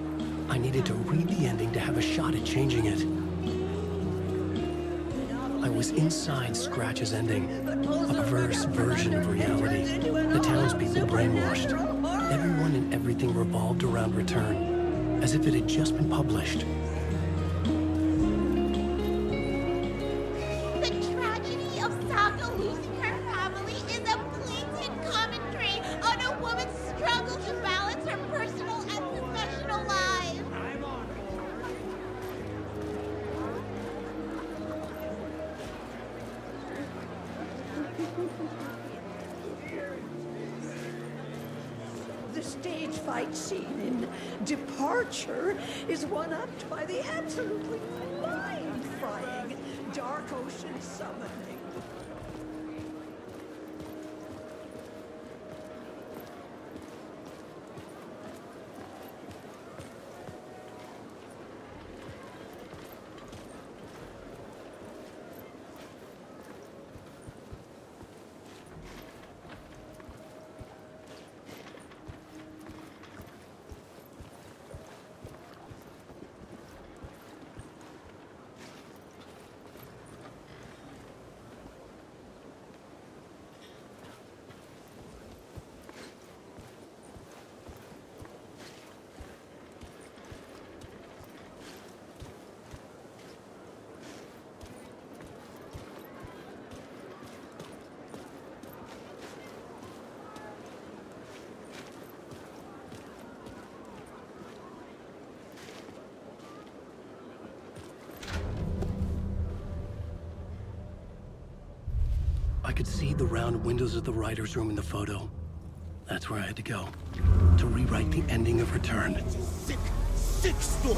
I needed to read the ending to have a shot at changing it. I was inside Scratch's ending, a perverse version of reality. The townspeople brainwashed. Everyone and everything revolved around Return, as if it had just been published. The tragedy of Saga losing her family is a blatant commentary on a woman's struggle to balance her personal and professional lives. The stage fight scene in Departure is one-upped by the absolutely mind-frying Dark Ocean Summoning. I could see the round windows of the writer's room in the photo. That's where I had to go, to rewrite the ending of Return. Sick story.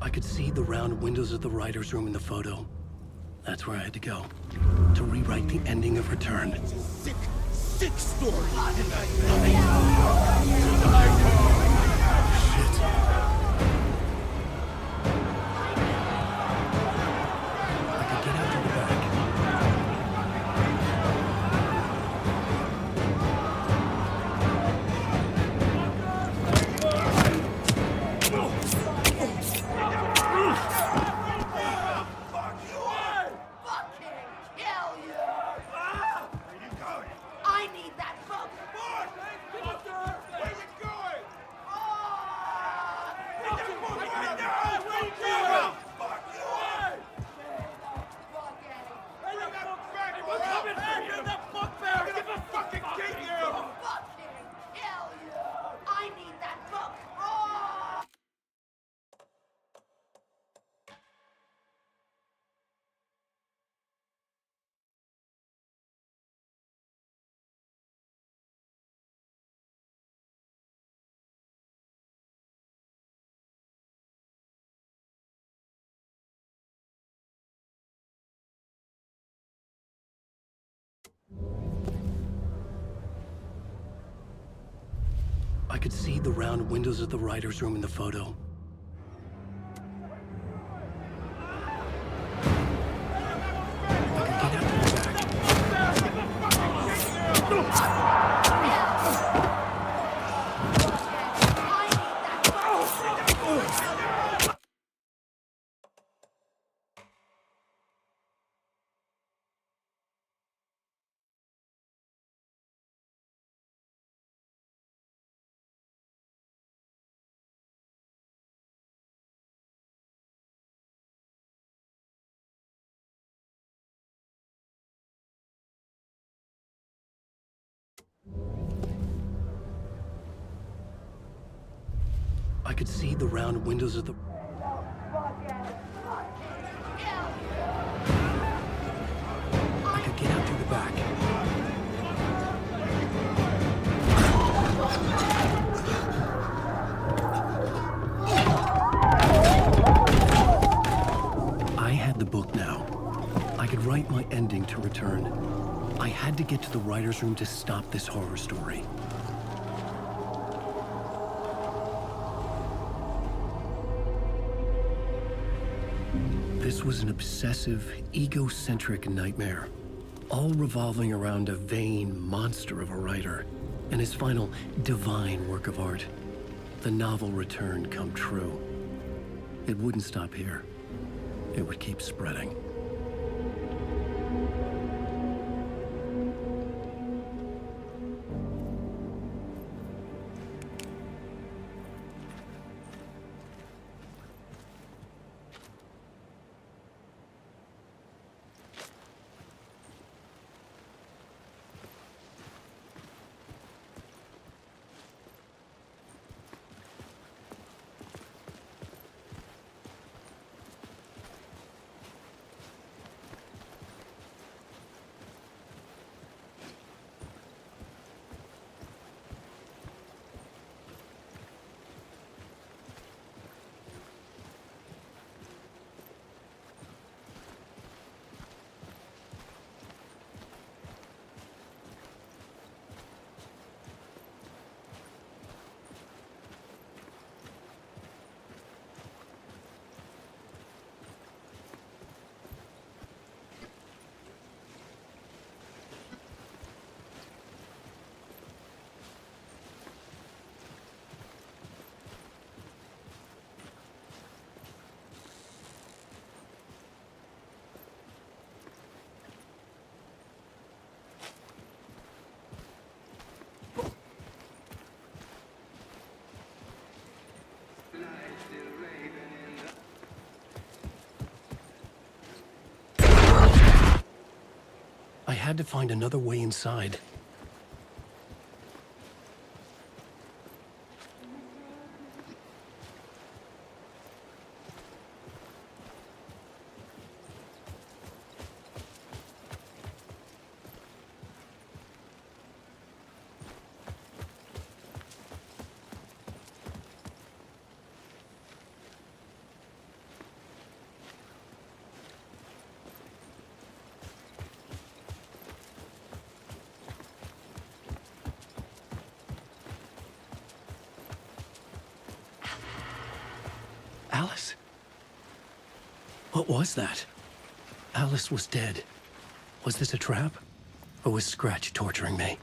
I could see the round windows of the writer's room in the photo. That's where I had to go, to rewrite the ending of Return. Sick story. I could see the round windows of the writer's room in the photo. I could see the round windows of the... I could get out through the back. I had the book now. I could write my ending to Return. I had to get to the writer's room to stop this horror story. This was an obsessive, egocentric nightmare, all revolving around a vain monster of a writer and his final divine work of art, the novel Return come true. It wouldn't stop here. It would keep spreading. I had to find another way inside. Alice? What was that? Alice was dead. Was this a trap? Or was Scratch torturing me?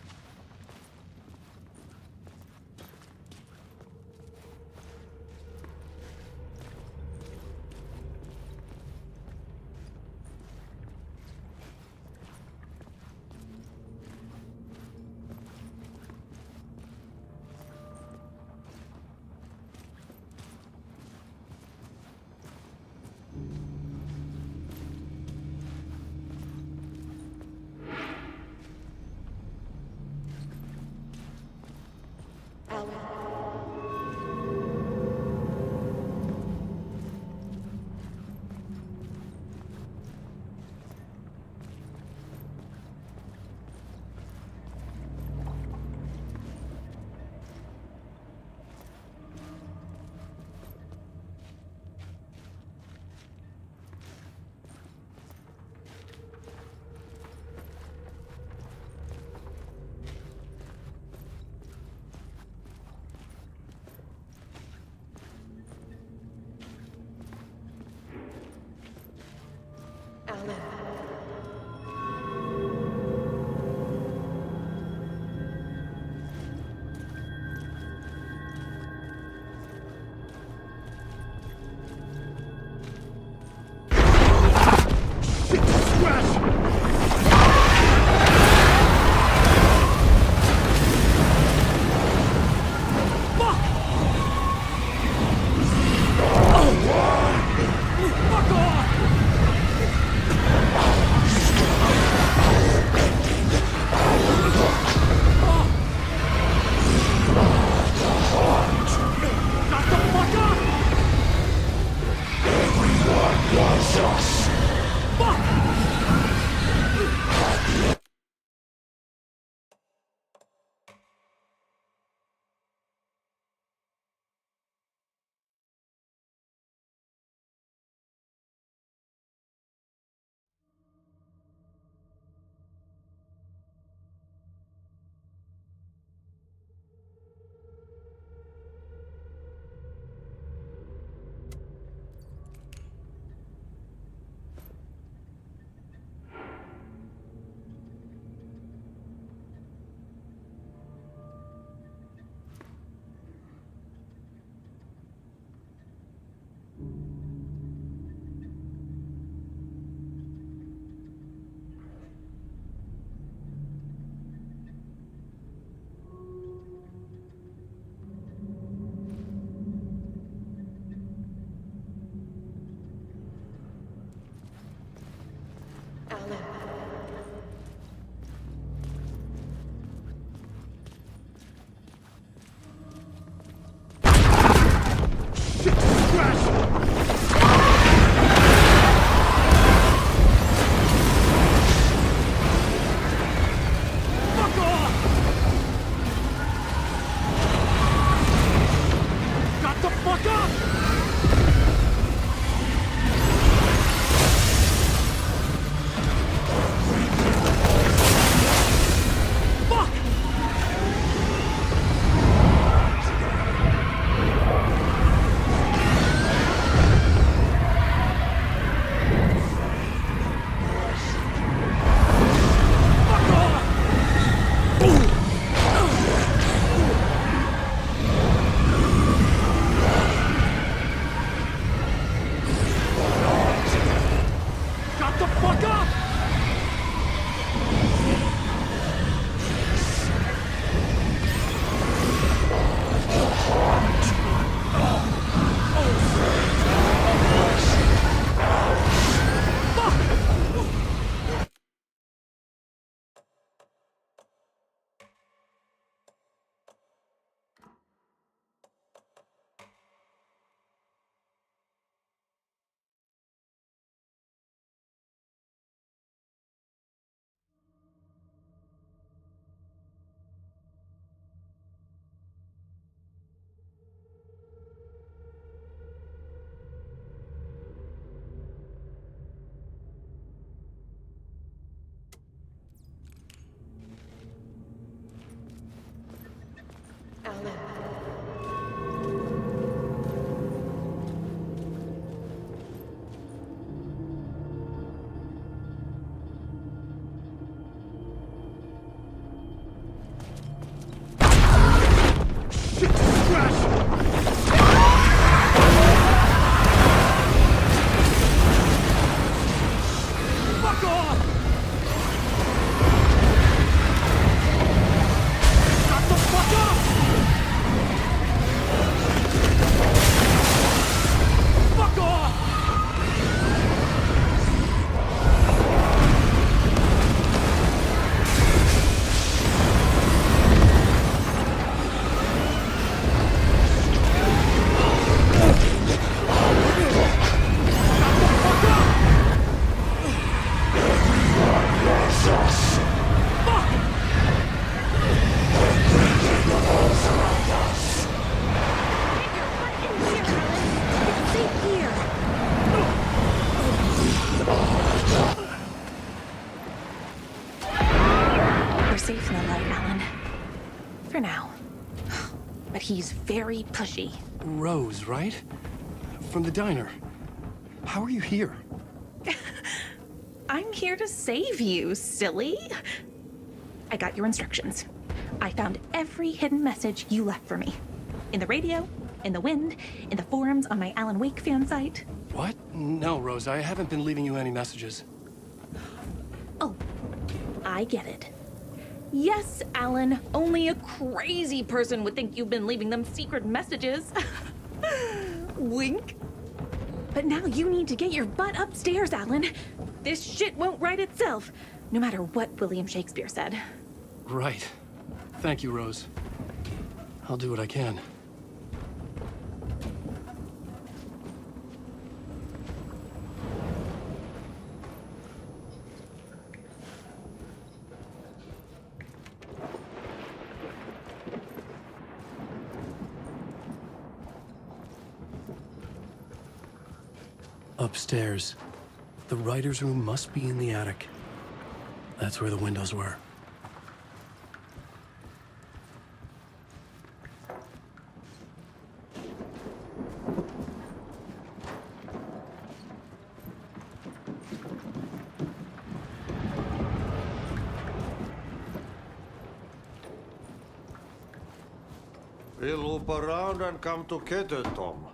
personal light, Alan. For now. But he's very pushy. Rose, right? From the diner. How are you here? I'm here to save you, silly. I got your instructions. I found every hidden message you left for me. In the radio, in the wind, in the forums on my Alan Wake fan site. What? No, Rose, I haven't been leaving you any messages. Oh, I get it. Yes, Alan, only a crazy person would think you've been leaving them secret messages. Wink. But now you need to get your butt upstairs, Alan. This shit won't right itself, no matter what William Shakespeare said. Right. Thank you, Rose. I'll do what I can. Upstairs. The writer's room must be in the attic. That's where the windows were. We'll loop around and come together, Tom.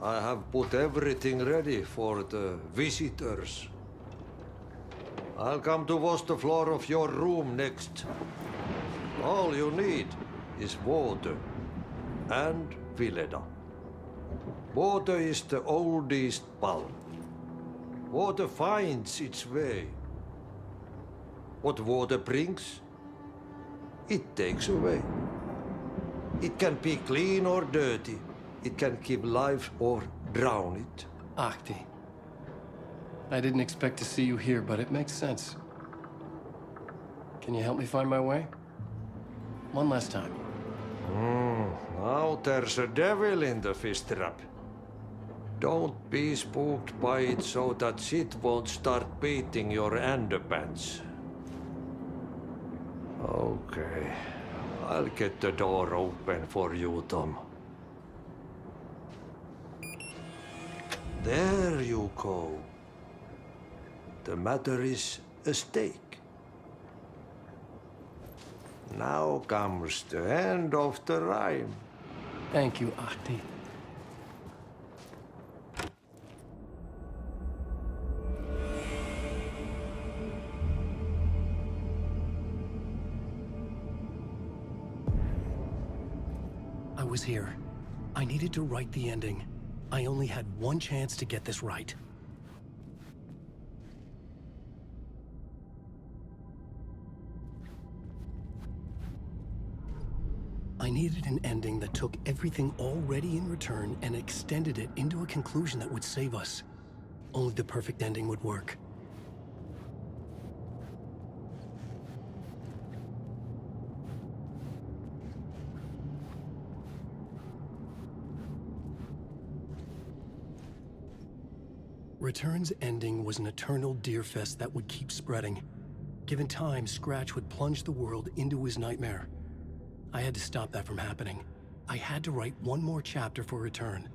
I have put everything ready for the visitors. I'll come to wash the floor of your room next. All you need is water and ＳLEDA. Water is the oldest bulb. Water finds its way. What water brings, it takes away. It can be clean or dirty. It can keep life or drown it. Ahti. I didn't expect to see you here, but it makes sense. Can you help me find my way? One last time. Now there's a devil in the fish trap. Don't be spooked by it so that shit won't start beating your underpants. Okay. I'll get the door open for you, Tom. There you go. The matter is a stake. Now comes the end of the rhyme. Thank you, Ahti. I was here. I needed to write the ending. I only had one chance to get this right. I needed an ending that took everything already in return and extended it into a conclusion that would save us. Only the perfect ending would work. Return's ending was an eternal deerfest that would keep spreading. Given time, Scratch would plunge the world into his nightmare. I had to stop that from happening. I had to write one more chapter for Return.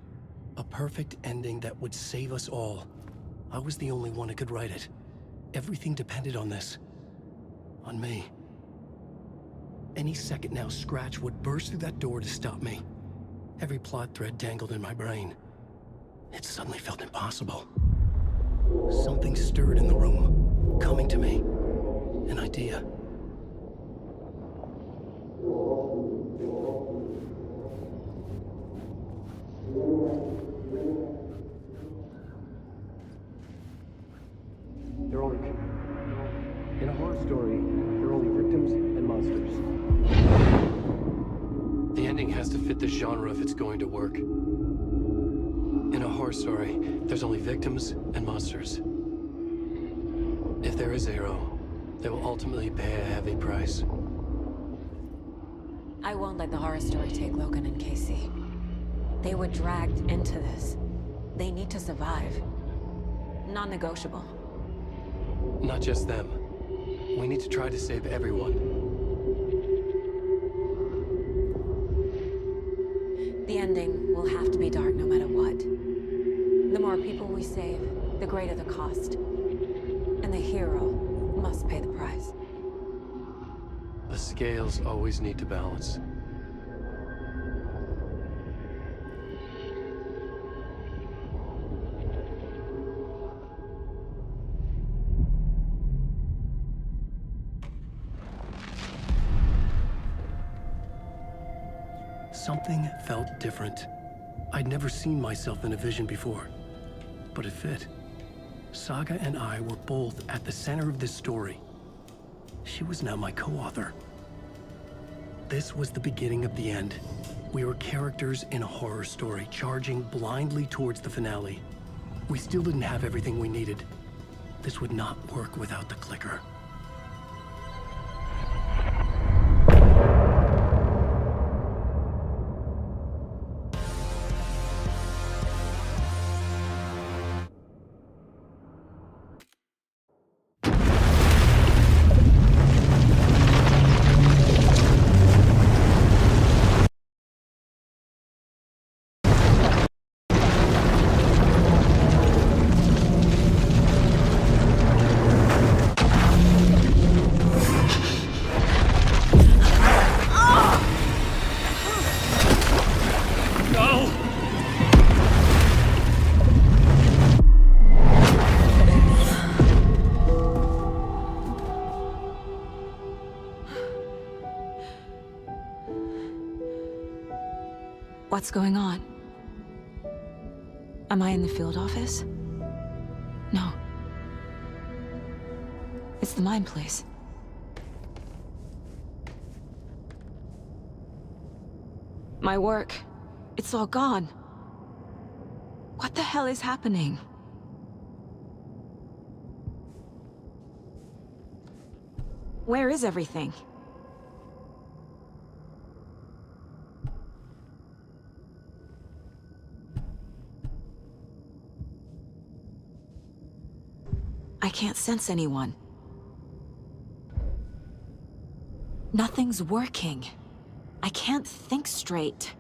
A perfect ending that would save us all. I was the only one who could write it. Everything depended on this. On me. Any second now, Scratch would burst through that door to stop me. Every plot thread tangled in my brain. It suddenly felt impossible. Something stirred in the room, coming to me. An idea. There aren't. In a horror story, there are only victims and monsters. The ending has to fit the genre if it's going to work. In a horror story, there's only victims and monsters. If there is a hero, they will ultimately pay a heavy price. I won't let the horror story take Logan and Casey. They were dragged into this. They need to survive. Non-negotiable. Not just them. We need to try to save everyone. The ending will have to be dark no matter what. The more people we save, the greater the cost. And the hero must pay the price. The scales always need to balance. Something felt different. I'd never seen myself in a vision before, but it fit. Saga and I were both at the center of this story. She was now my co-author. This was the beginning of the end. We were characters in a horror story, charging blindly towards the finale. We still didn't have everything we needed. This would not work without the clicker. What's going on? Am I in the field office? No. It's the mine place. My work, it's all gone. What the hell is happening? Where is everything? I can't sense anyone. Nothing's working. I can't think straight.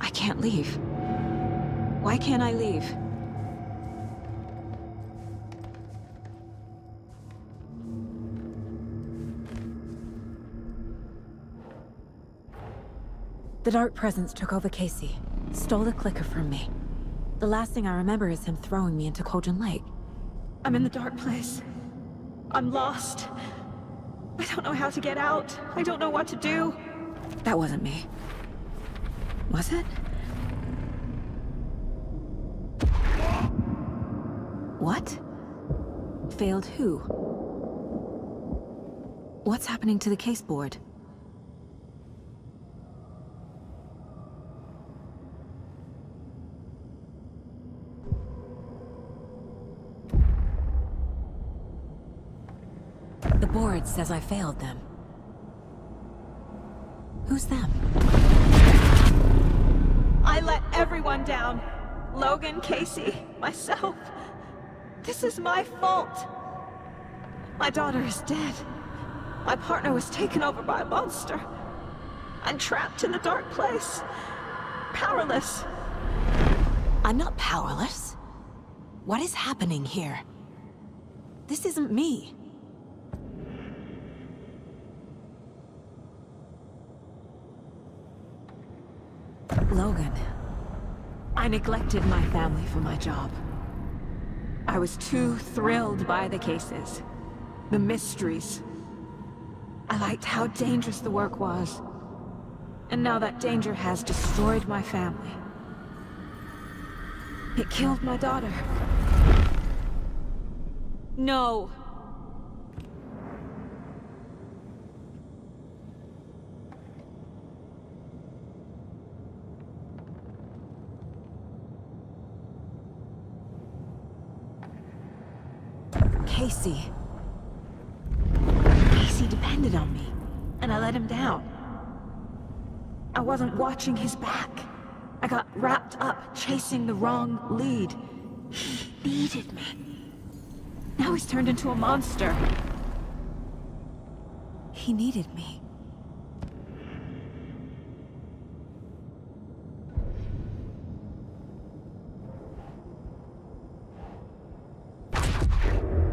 I can't leave. Why can't I leave? The Dark Presence took over Casey, stole the clicker from me. The last thing I remember is him throwing me into Cauldron Lake. I'm in the dark place. I'm lost. I don't know how to get out. I don't know what to do. That wasn't me. Was it? What? Failed who? What's happening to the case board? The board says I failed them. Who's them? I let everyone down. Logan, Casey, myself. This is my fault. My daughter is dead. My partner was taken over by a monster. I'm trapped in the dark place. Powerless. I'm not powerless. What is happening here? This isn't me. Logan, I neglected my family for my job. I I was too thrilled by the cases. The mysteries. I liked how dangerous the work was. And now that danger has destroyed my family. It killed my daughter. No. Casey. Casey depended on me, and I let him down. I wasn't watching his back. I got wrapped up chasing the wrong lead. He needed me. Now he's turned into a monster. He needed me.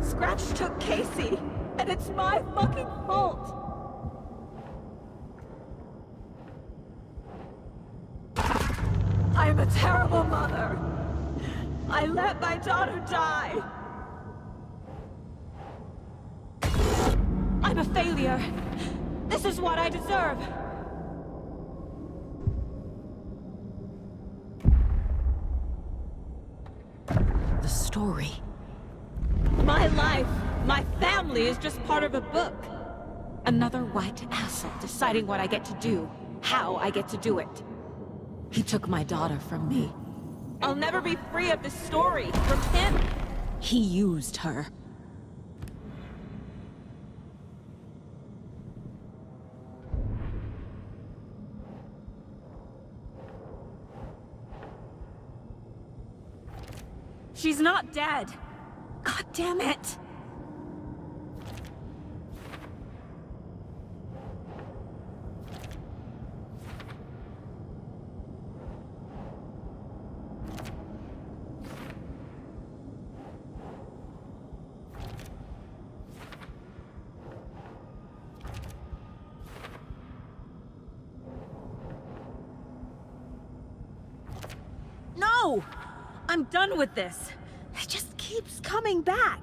Scratch took Casey, and it's my fucking fault. I'm a terrible mother. I let my daughter die. I'm a failure. This is what I deserve. The story. My life, my family is just part of a book. Another white asshole deciding what I get to do, how I get to do it. He took my daughter from me. I'll never be free of this story from him. He used her. She's not dead. God damn it. No! I'm done with this. It just keeps coming back.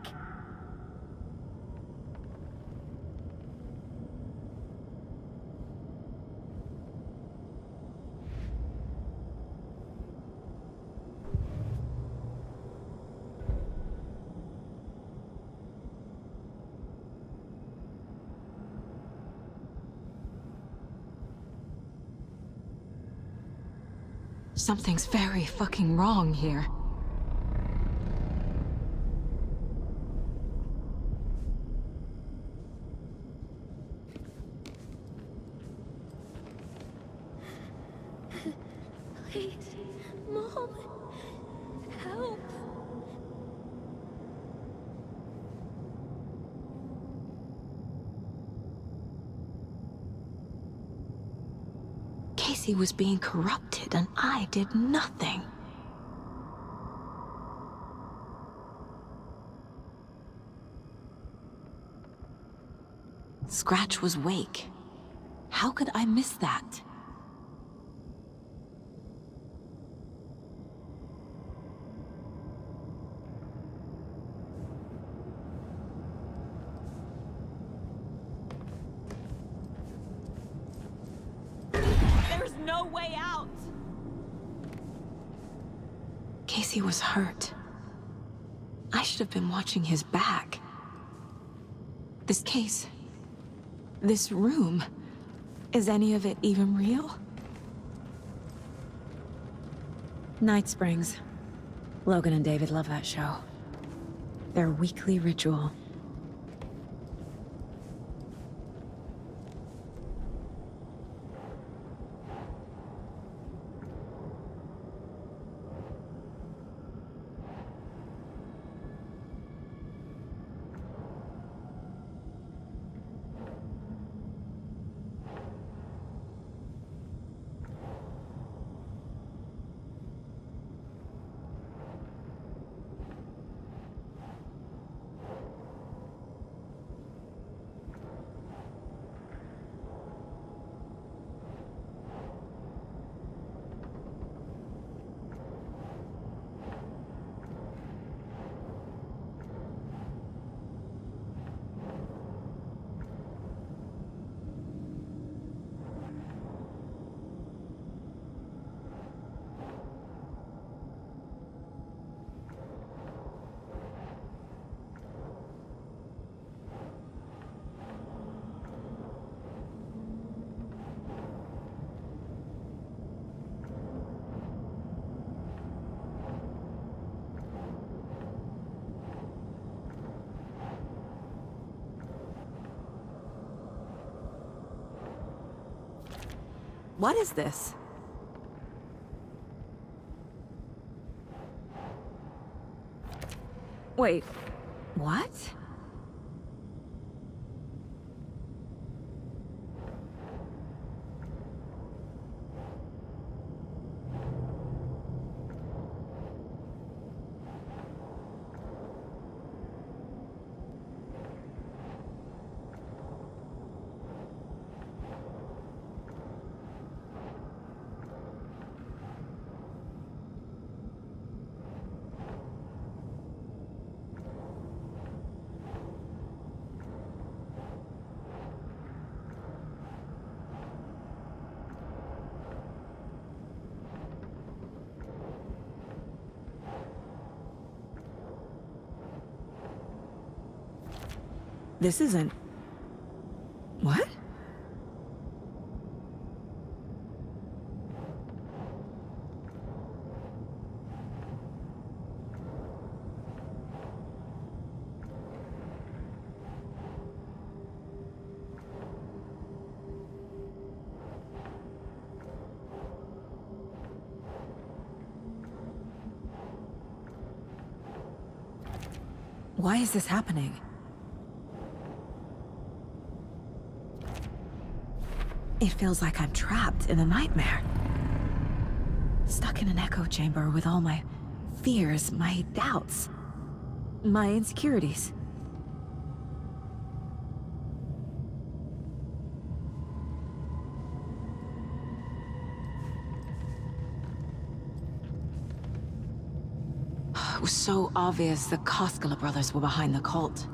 Something's very fucking wrong here. Please, Mom, help. Casey was being corrupted, and I did nothing. Scratch was Wake. How could I miss that? There's no way out! Casey was hurt. I should have been watching his back. This case... this room... is any of it even real? Night Springs. Logan and David love that show. Their weekly ritual. What is this? Wait, what? This isn't... What? Why is this happening? It feels like I'm trapped in a nightmare. Stuck in an echo chamber with all my fears, my doubts, my insecurities. It was so obvious the Koskela brothers were behind the cult.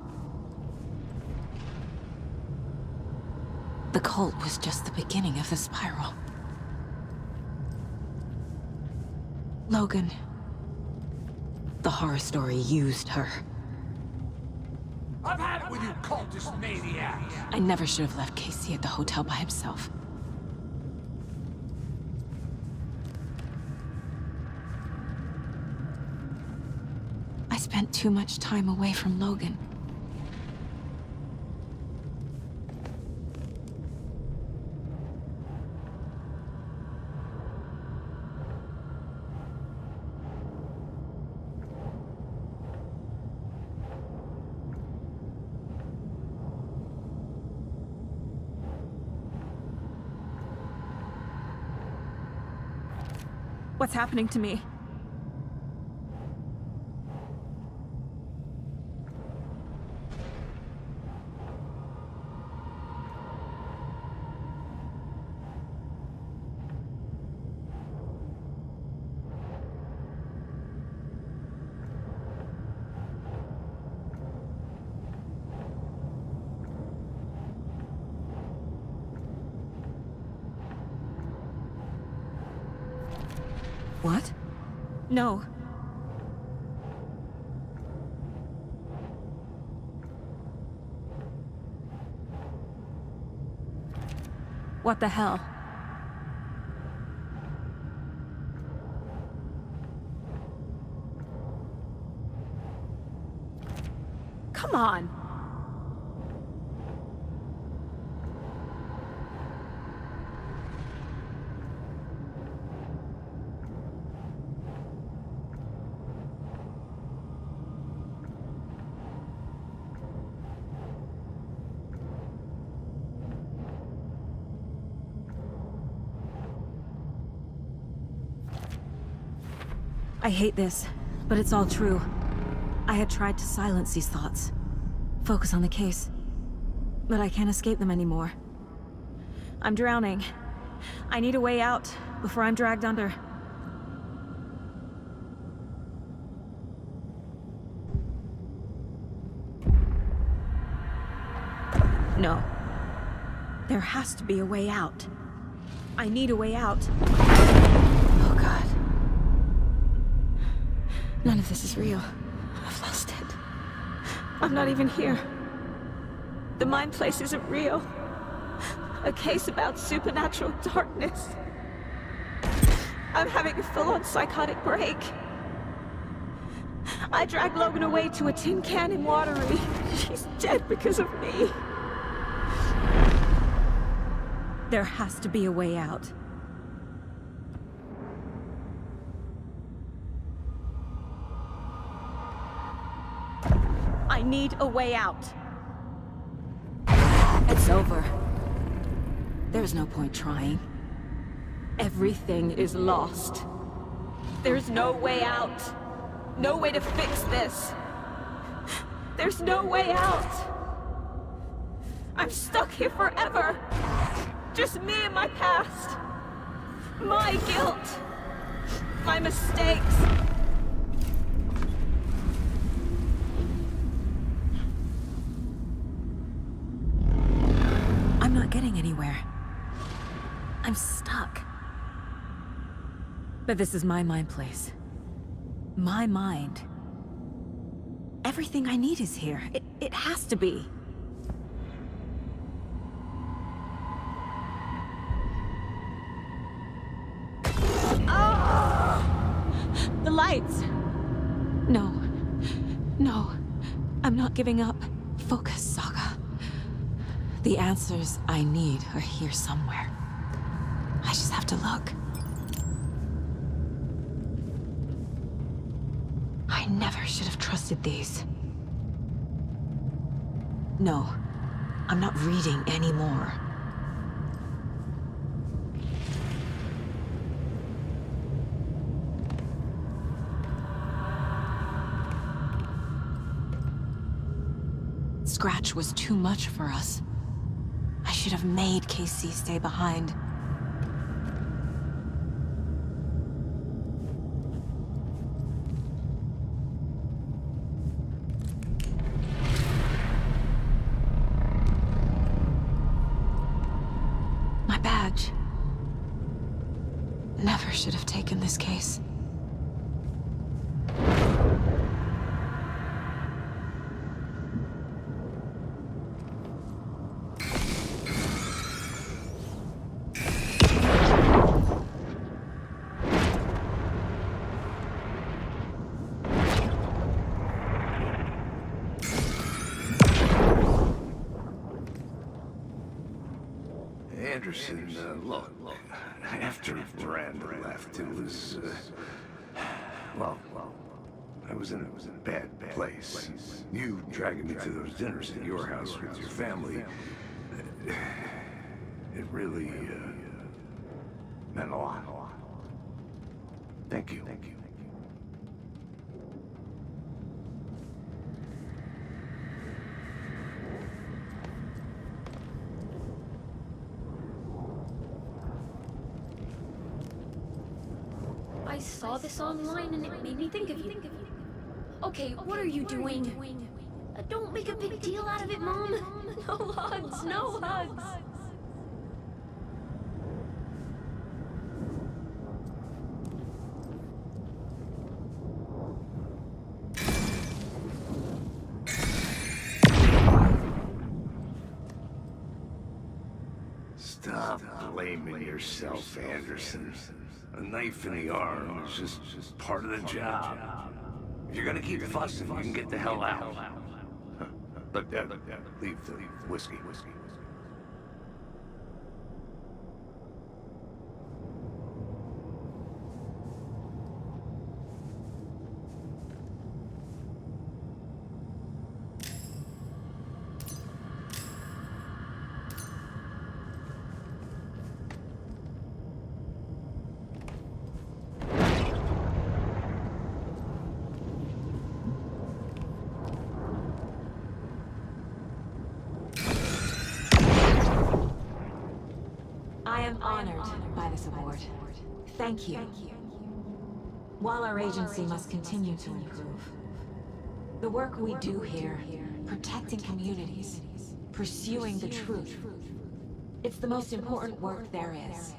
The cult was just the beginning of the spiral. Logan. The horror story used her. I've had it with you cultist maniacs! I never should have left Casey at the hotel by himself. I spent too much time away from Logan. What's happening to me? What? No. What the hell? Come on! I hate this, but it's all true. I had tried to silence these thoughts, focus on the case, but I can't escape them anymore. I'm drowning. I need a way out before I'm dragged under. No. There has to be a way out. I need a way out. Oh God. None of this is real. I've lost it. I'm not even here. The mind place isn't real. A case about supernatural darkness. I'm having a full-on psychotic break. I dragged Logan away to a tin can in Watery. She's dead because of me. There has to be a way out. need a way out. It's over. There's no point trying. Everything is lost. There's no way out. No way to fix this. There's no way out. I'm stuck here forever. Just me and my past. My guilt. My mistakes. I'm not getting anywhere. I'm stuck. But this is my mind place. My mind. Everything I need is here. It has to be. The lights! No. No. I'm not giving up. Focus, Saga. The answers I need are here somewhere. I just have to look. I never should have trusted these. No. I'm not reading anymore. Scratch was too much for us. I should have made KC stay behind. My badge. Never should have taken this case. Anderson, look, after Miranda left, it was, well, I was in a bad place. You dragging me to those dinners at your house with your family, it really, meant a lot. Thank you. I saw this online and it made me think of you. Okay, what are you doing? Don't make a big deal out of it, Mom. No hugs, no hugs. Stop blaming yourself, Anderson. A knife in the arm is just part of the job. If you're gonna keep fussing, you can get the hell out. But leave the whiskey. I am honored by this award. Thank you. While our agency must continue to improve, the work we do here, protecting communities, pursuing the truth, it's the most important work there is.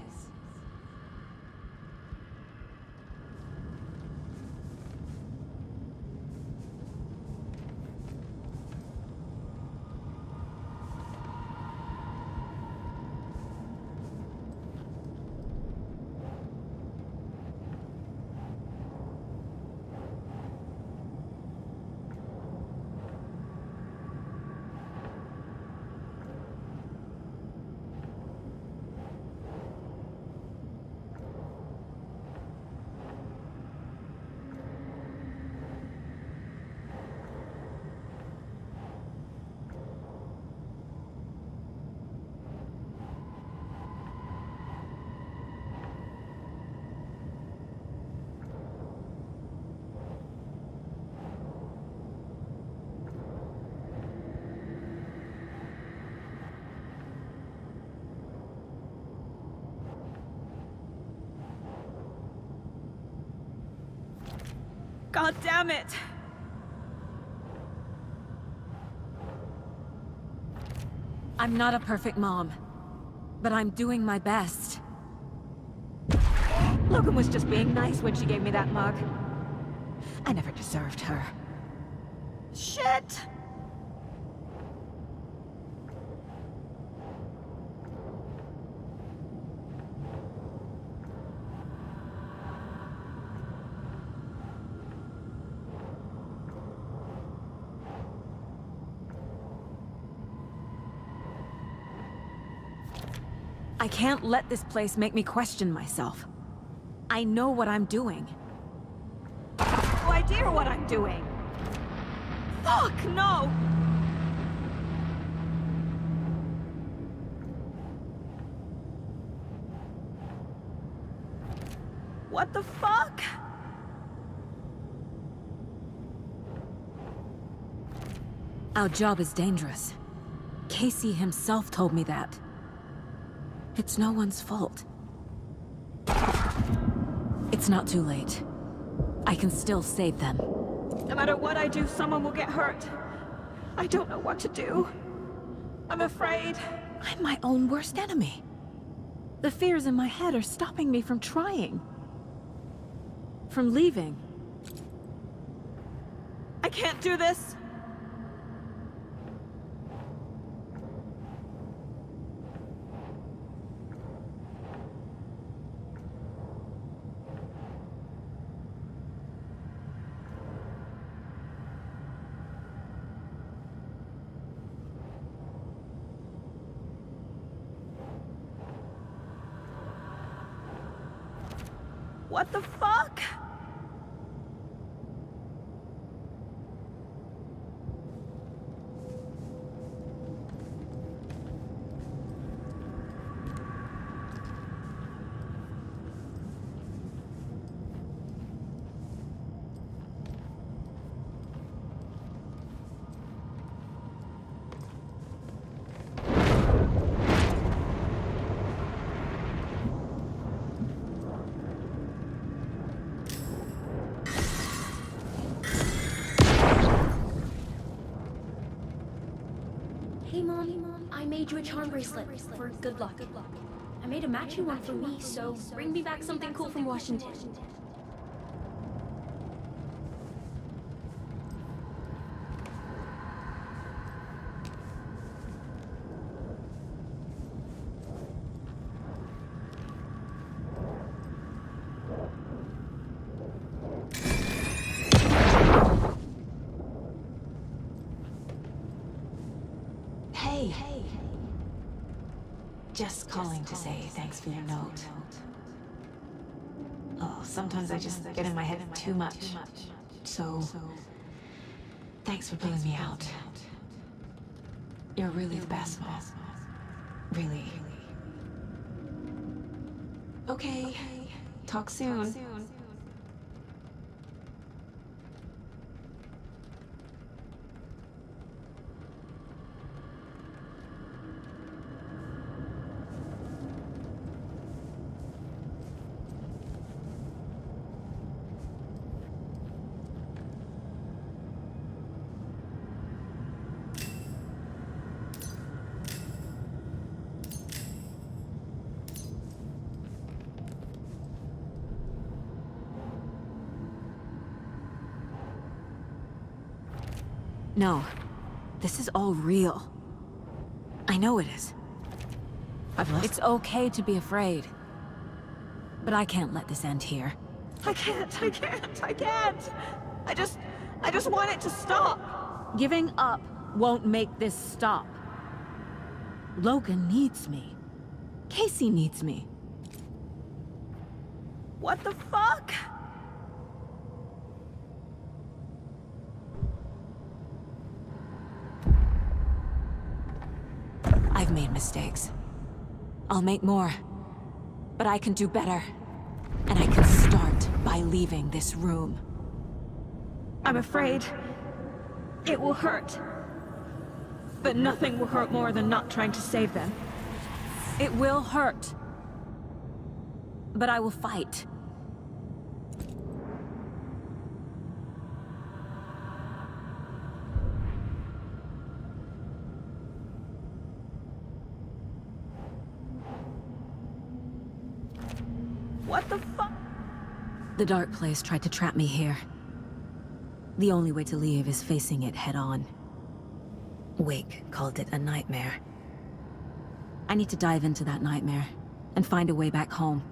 God damn it! I'm not a perfect mom, but I'm doing my best. Logan was just being nice when she gave me that mug. I never deserved her. Shit! I can't let this place make me question myself. I know what I'm doing. No idea what I'm doing. Fuck, no! What the fuck? Our job is dangerous. Casey himself told me that. It's no one's fault. It's not too late. I can still save them. No matter what I do, someone will get hurt. I don't know what to do. I'm afraid. I'm my own worst enemy. The fears in my head are stopping me from trying. From leaving. I can't do this. What the fuck? Hey Mom, I made you a charm bracelet for good luck. I made a matching one for me, so bring me back something cool from Washington. Hey. Just calling to say thanks for your note. Oh, sometimes I just get in my head too much. So, thanks for pulling me out. You're really the best, Mom. Really. Okay. Talk soon. No. This is all real. I know it is. It's okay to be afraid. But I can't let this end here. I can't. I just want it to stop. Giving up won't make this stop. Logan needs me. Casey needs me. What the fuck? I've made mistakes. I'll make more. But I can do better. And I can start by leaving this room. I'm afraid it will hurt. But nothing will hurt more than not trying to save them. It will hurt. But I will fight. What the fuck? The dark place tried to trap me here. The only way to leave is facing it head on. Wake called it a nightmare. I need to dive into that nightmare and find a way back home.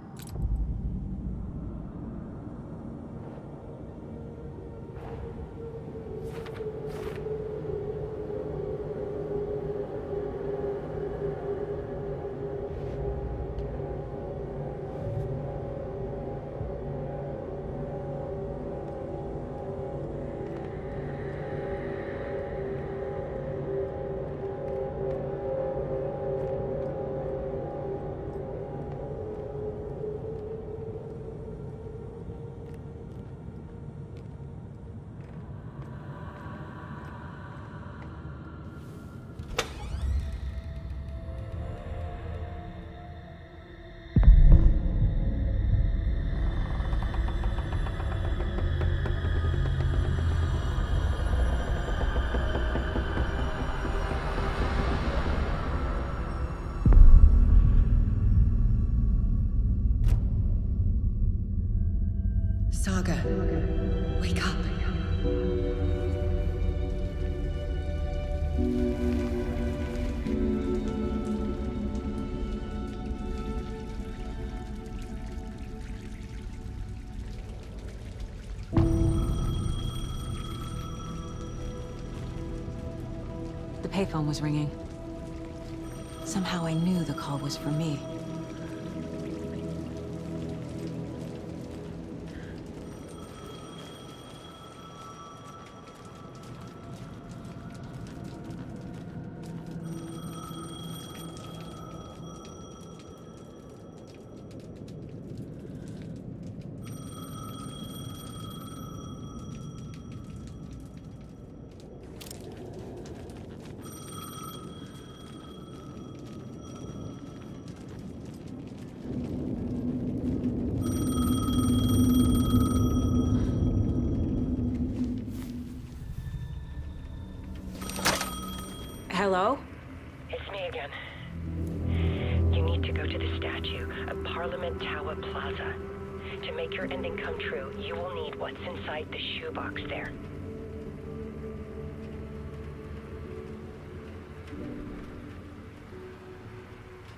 Saga, wake up. The payphone was ringing. Somehow I knew the call was for me. Hello? It's me again. You need to go to the statue at Parliament Tower Plaza. To make your ending come true, you will need what's inside the shoebox there.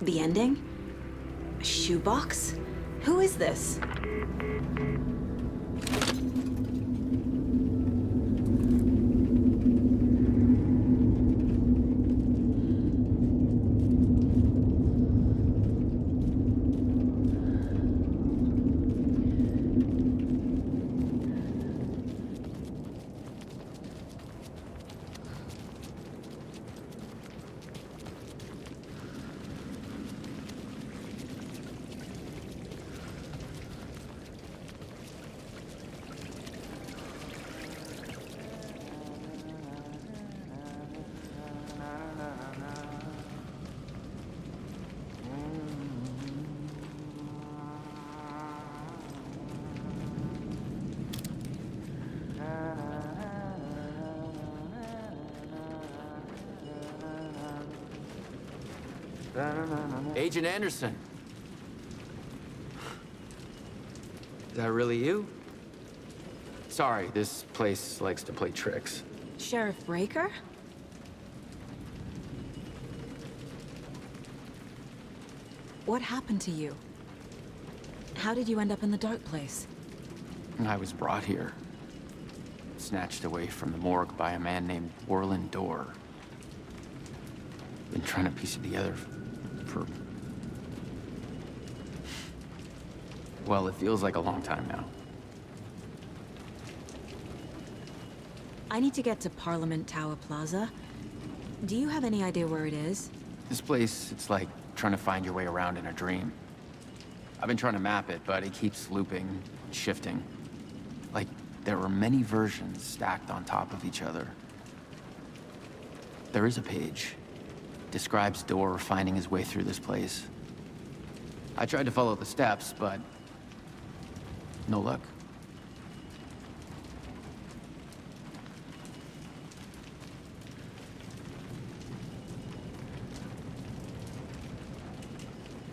The ending? A shoebox? Who is this? Agent Anderson. Is that really you? Sorry, this place likes to play tricks. Sheriff Breaker? What happened to you? How did you end up in the dark place? I was brought here. Snatched away from the morgue by a man named Orland Dorr. Been trying to piece it together for... well, it feels like a long time now. I need to get to Parliament Tower Plaza. Do you have any idea where it is? This place, it's like trying to find your way around in a dream. I've been trying to map it, but it keeps looping, shifting. Like there are many versions stacked on top of each other. There is a page. Describes Dorr finding his way through this place. I tried to follow the steps, but no luck.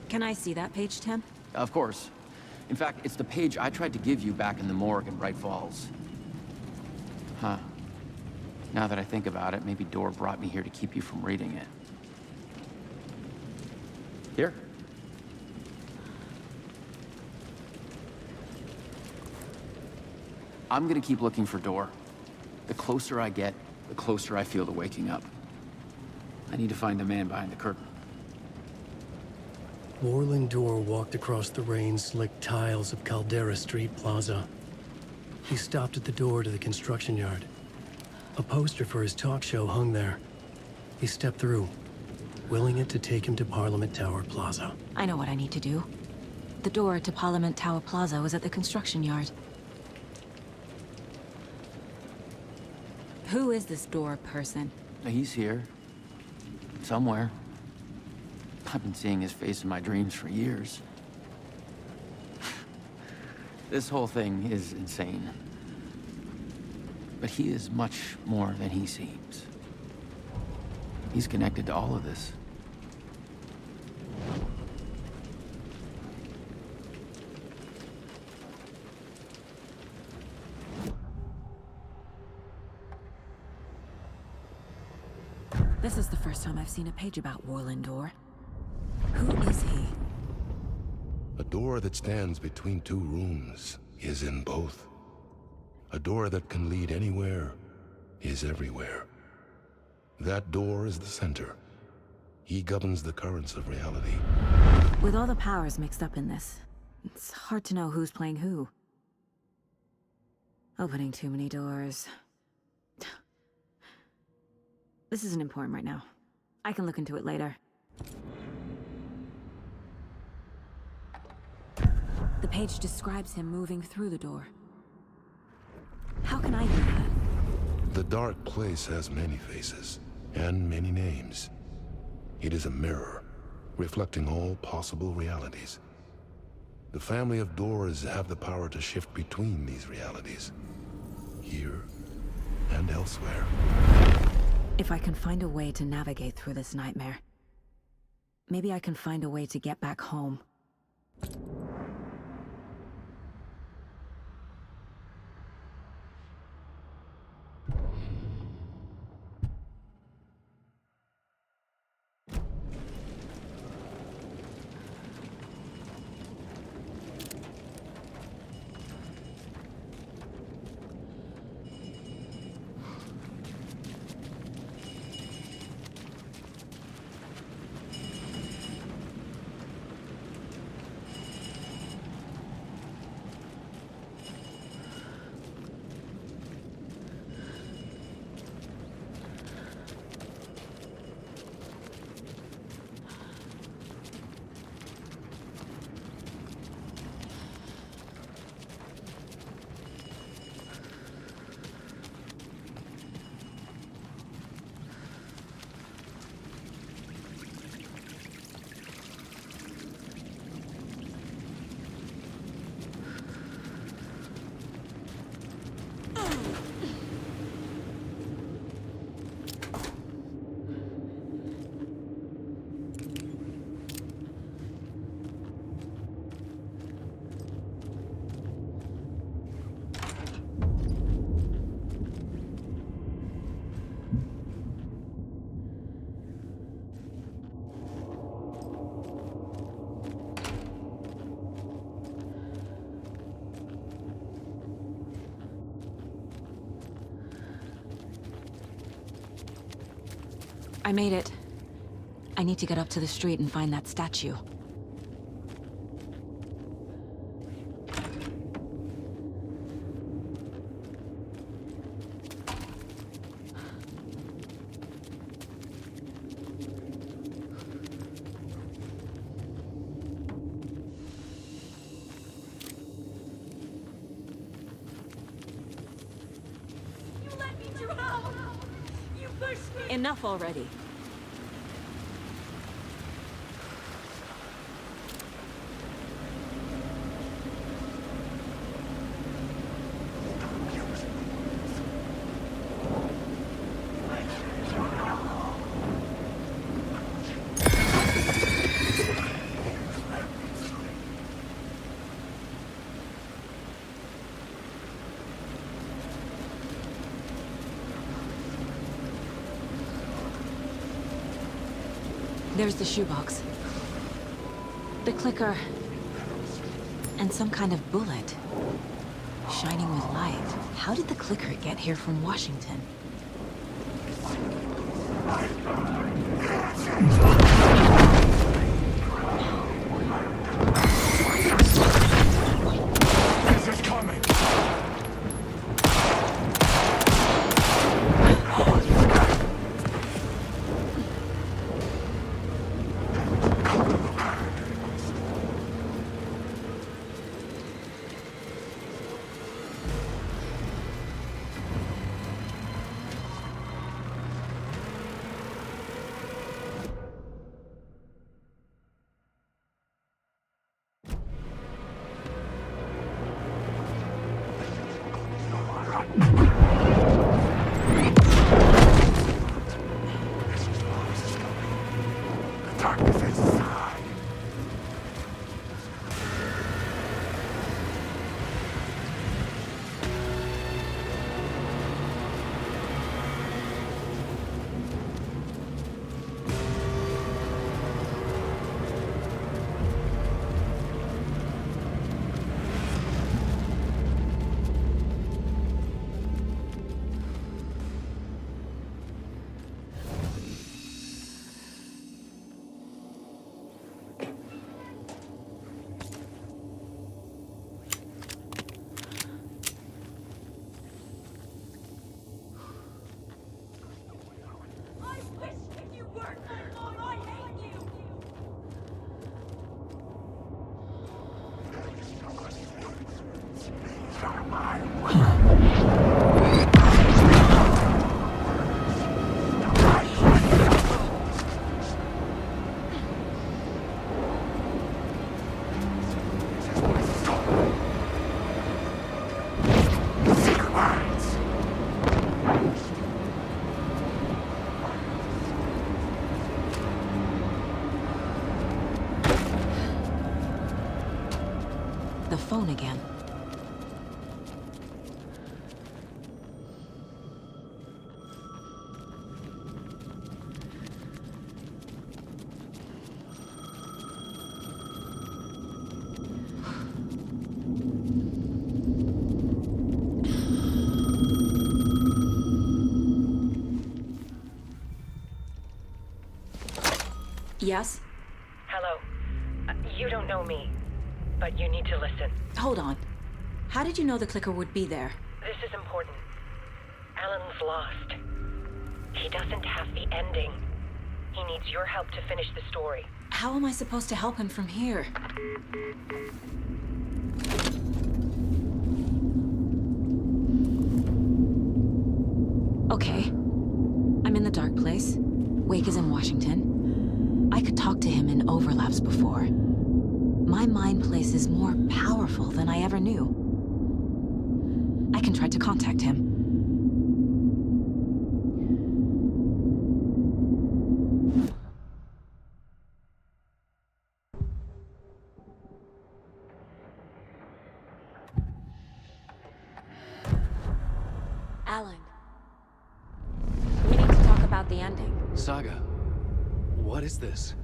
Can I see that page, Tim? Of course. In fact, it's the page I tried to give you back in the morgue in Braight-Fall's. Huh. Now that I think about it, maybe Door brought me here to keep you from reading it. Here. I'm gonna keep looking for Door. The closer I get, the closer I feel to waking up. I need to find the man behind the curtain. Warland Door walked across the rain-slicked tiles of Caldera Street Plaza. He stopped at the door to the construction yard. A poster for his talk show hung there. He stepped through, willing it to take him to Parliament Tower Plaza. I know what I need to do. The door to Parliament Tower Plaza was at the construction yard. Who is this Door person? He's here. Somewhere. I've been seeing his face in my dreams for years. This whole thing is insane. But he is much more than he seems. He's connected to all of this. This is the first time I've seen a page about Warland Door. Who is he? A door that stands between two rooms is in both. A door that can lead anywhere is everywhere. That door is the center. He governs the currents of reality. With all the powers mixed up in this, it's hard to know who's playing who. Opening too many doors. This isn't important right now. I can look into it later. The page describes him moving through the door. How can I do that? The dark place has many faces and many names. It is a mirror, reflecting all possible realities. The family of doors have the power to shift between these realities, here and elsewhere. If I can find a way to navigate through this nightmare, maybe I can find a way to get back home. I made it. I need to get up to the street and find that statue. You let me drown! You pushed me! Enough already. There's the shoebox. The clicker. And some kind of bullet. Shining with light. How did the clicker get here from Washington? This is coming. The phone again. Yes? Hello. You don't know me, but you need to listen. Hold on. How did you know the clicker would be there? This is important. Alan's lost. He doesn't have the ending. He needs your help to finish the story. How am I supposed to help him from here? Okay. I'm in the dark place. Wake is in Washington. I could talk to him in overlaps before. My mind place is more powerful than I ever knew. I can try to contact him. Alan. We need to talk about the ending. Saga, what is this?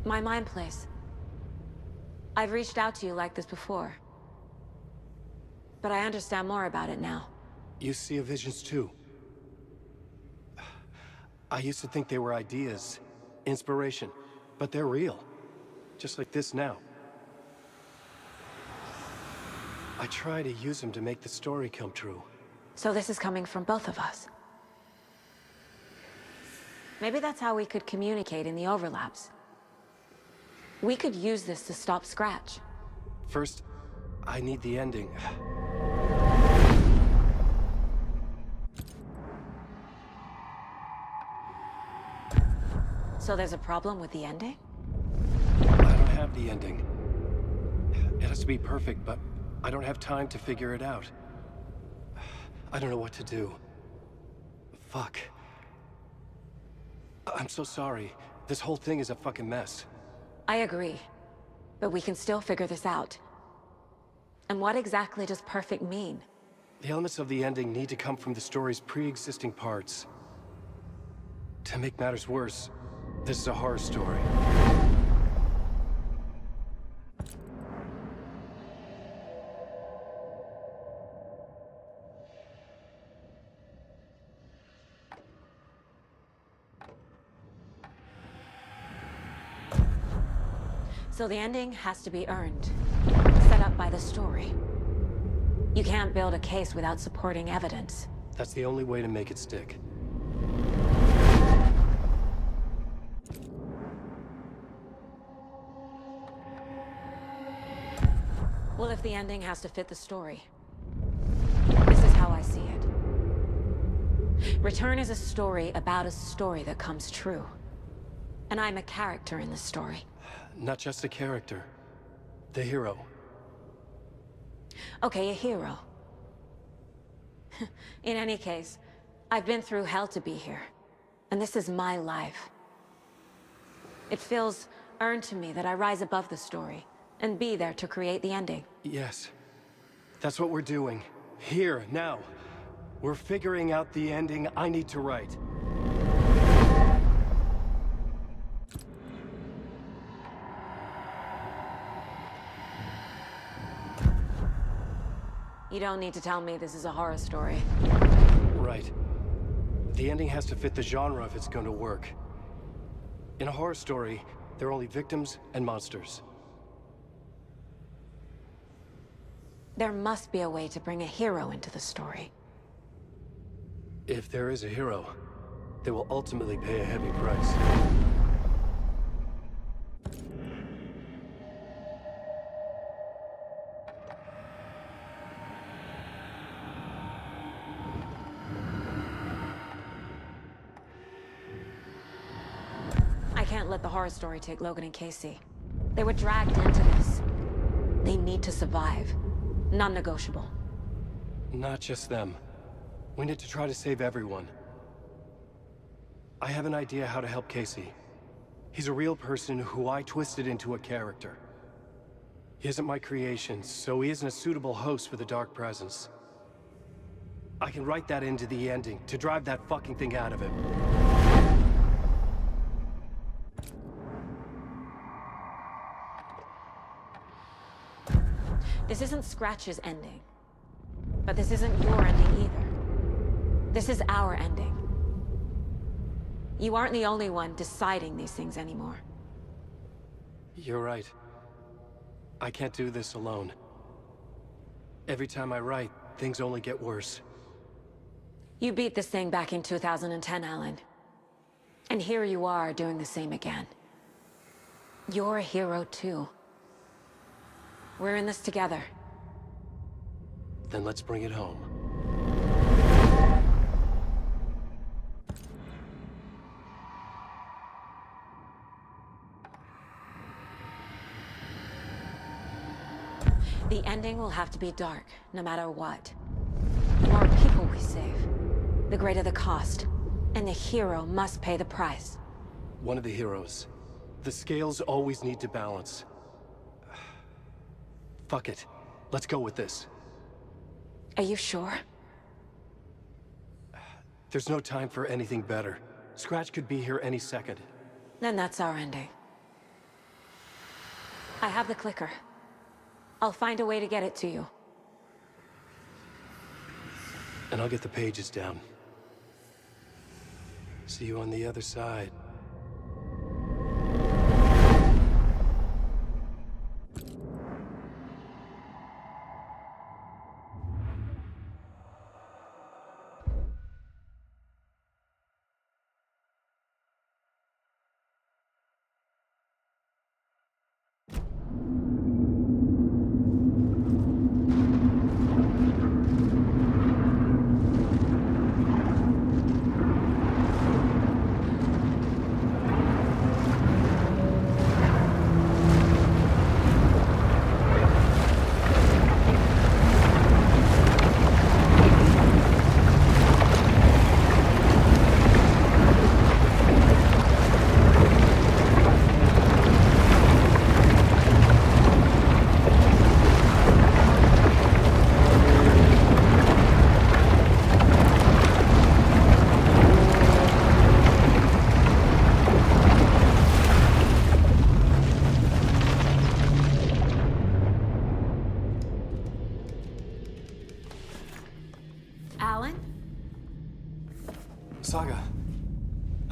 My mind place. I've reached out to you like this before. But I understand more about it now. You see visions too. I used to think they were ideas, inspiration, but they're real. Just like this now. I try to use them to make the story come true. So this is coming from both of us. Maybe that's how we could communicate in the overlaps. We could use this to stop Scratch. First, I need the ending. So there's a problem with the ending? I don't have the ending. It has to be perfect, but I don't have time to figure it out. I don't know what to do. Fuck. I'm so sorry. This whole thing is a fucking mess. I agree. But we can still figure this out. And what exactly does perfect mean? The elements of the ending need to come from the story's pre-existing parts. To make matters worse, this is a horror story. So the ending has to be earned, set up by the story. You can't build a case without supporting evidence. That's the only way to make it stick. Well, if the ending has to fit the story, this is how I see it. Return is a story about a story that comes true. And I'm a character in the story. Not just a character. The hero. Okay, a hero. In any case, I've been through hell to be here. And this is my life. It feels earned to me that I rise above the story and be there to create the ending. Yes. That's what we're doing. Here, now. We're figuring out the ending I need to write. You don't need to tell me this is a horror story. Right. The ending has to fit the genre if it's going to work. In a horror story, there are only victims and monsters. There must be a way to bring a hero into the story. If there is a hero, they will ultimately pay a heavy price. I can't let the horror story take Logan and Casey. They were dragged into this. They need to survive. Non-negotiable. Not just them. We need to try to save everyone. I have an idea how to help Casey. He's a real person who I twisted into a character. He isn't my creation, so he isn't a suitable host for the Dark Presence. I can write that into the ending to drive that fucking thing out of him. This isn't Scratch's ending. But this isn't your ending either. This is our ending. You aren't the only one deciding these things anymore. You're right. I can't do this alone. Every time I write, things only get worse. You beat this thing back in 2010, Alan. And here you are doing the same again. You're a hero too. We're in this together. Then let's bring it home. The ending will have to be dark, no matter what. The more people we save, the greater the cost. And the hero must pay the price. One of the heroes. The scales always need to balance. Fuck it. Let's go with this. Are you sure? There's no time for anything better. Scratch could be here any second. Then that's our ending. I have the clicker. I'll find a way to get it to you. And I'll get the pages down. See you on the other side.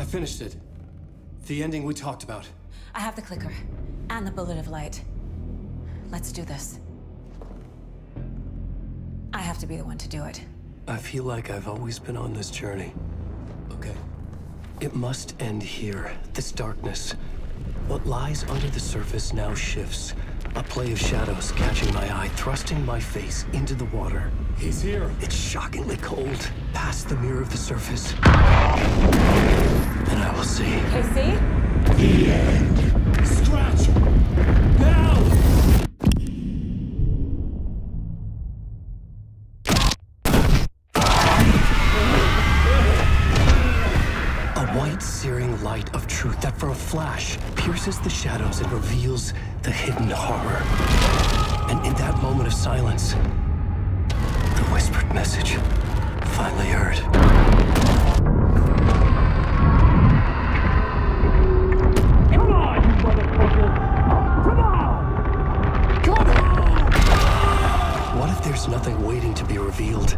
finished it. The ending we talked about. I have the clicker and the bullet of light. Let's do this. I have to be the one to do it. I feel like I've always been on this journey. Okay. It must end here, this darkness. What lies under the surface now shifts. A play of shadows catching my eye, thrusting my face into the water. He's here. It's shockingly cold. Past the mirror of the surface. And I will see. KC? The end. Scratch! Now! A white, searing light of truth that for a flash pierces the shadows and reveals the hidden horror. And in that moment of silence, the whispered message finally heard. Come on, you motherfucker! Come on! Come on! What if there's nothing waiting to be revealed?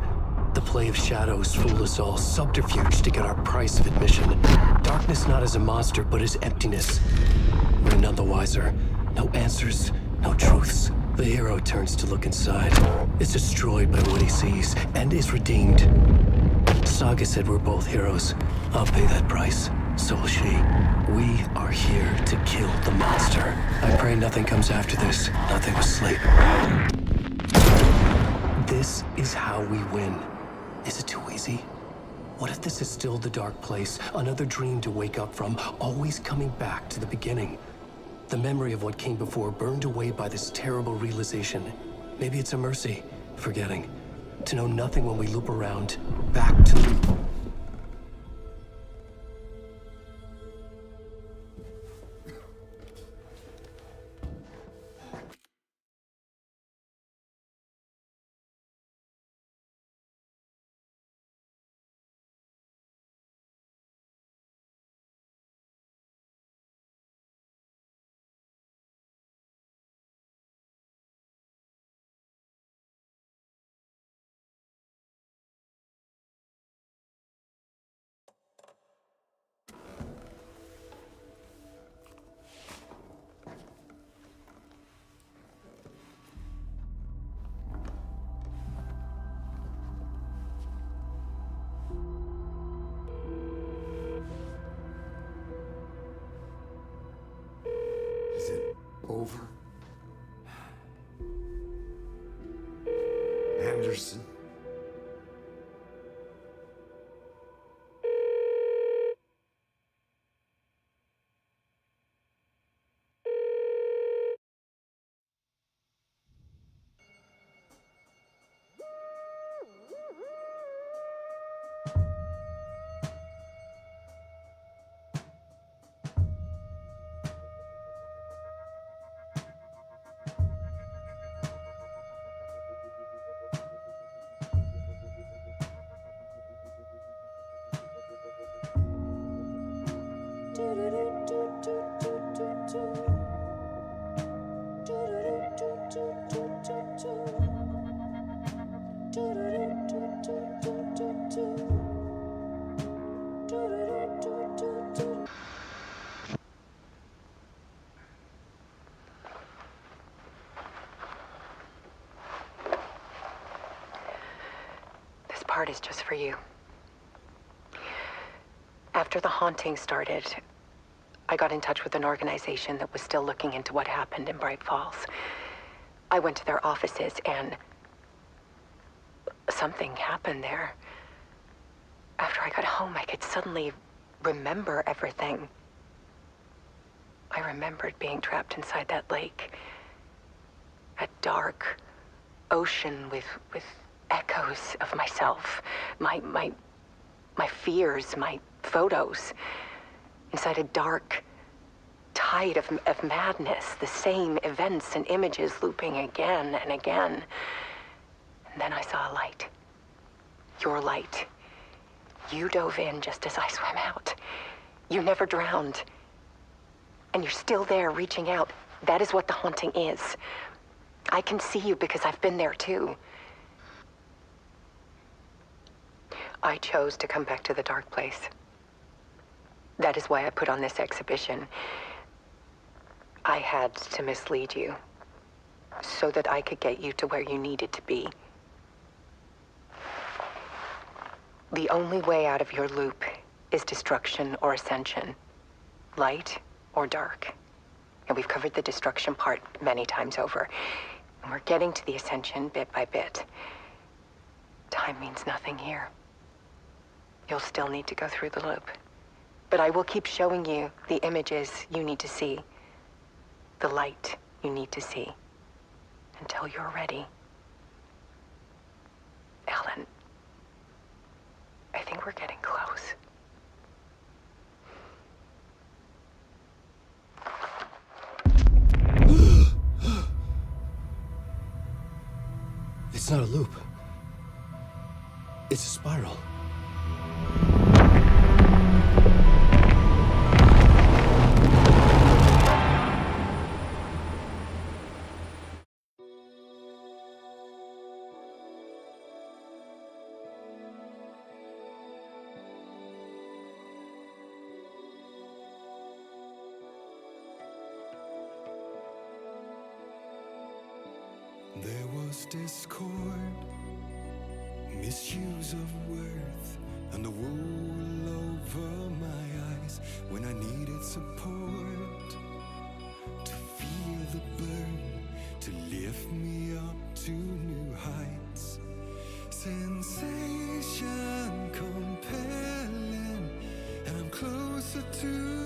The play of shadows fool us all, subterfuge to get our price of admission. Darkness not as a monster, but as emptiness. We're none the wiser. No answers, no truths. The hero turns to look inside, is destroyed by what he sees, and is redeemed. Saga said we're both heroes. I'll pay that price. So will she. We are here to kill the monster. I pray nothing comes after this. Nothing but sleep. This is how we win. Is it too easy? What if this is still the dark place? Another dream to wake up from, always coming back to the beginning. The memory of what came before burned away by this terrible realization. Maybe it's a mercy, forgetting. To know nothing when we loop around, back to the... Is it over? Anderson? This part is just for you. After the haunting started, I got in touch with an organization that was still looking into what happened in Brightfalls. I went to their offices and something happened there. After I got home, I could suddenly remember everything. I remembered being trapped inside that lake. A dark ocean with echoes of myself. My fears, my photos. Inside a dark tide of madness. The same events and images looping again and again. And then I saw a light. Your light. You dove in just as I swam out. You never drowned. And you're still there reaching out. That is what the haunting is. I can see you because I've been there too. I chose to come back to the dark place. That is why I put on this exhibition. I had to mislead you, so that I could get you to where you needed to be. The only way out of your loop is destruction or ascension, light or dark. And we've covered the destruction part many times over. And we're getting to the ascension bit by bit. Time means nothing here. You'll still need to go through the loop. But I will keep showing you the images you need to see, the light you need to see, until you're ready. Alan, I think we're getting close. It's not a loop. It's a spiral. There was discord, misuse of worth, and the wool over my eyes when I needed support. To feel the burn, to lift me up to new heights. Sensation compelling, and I'm closer to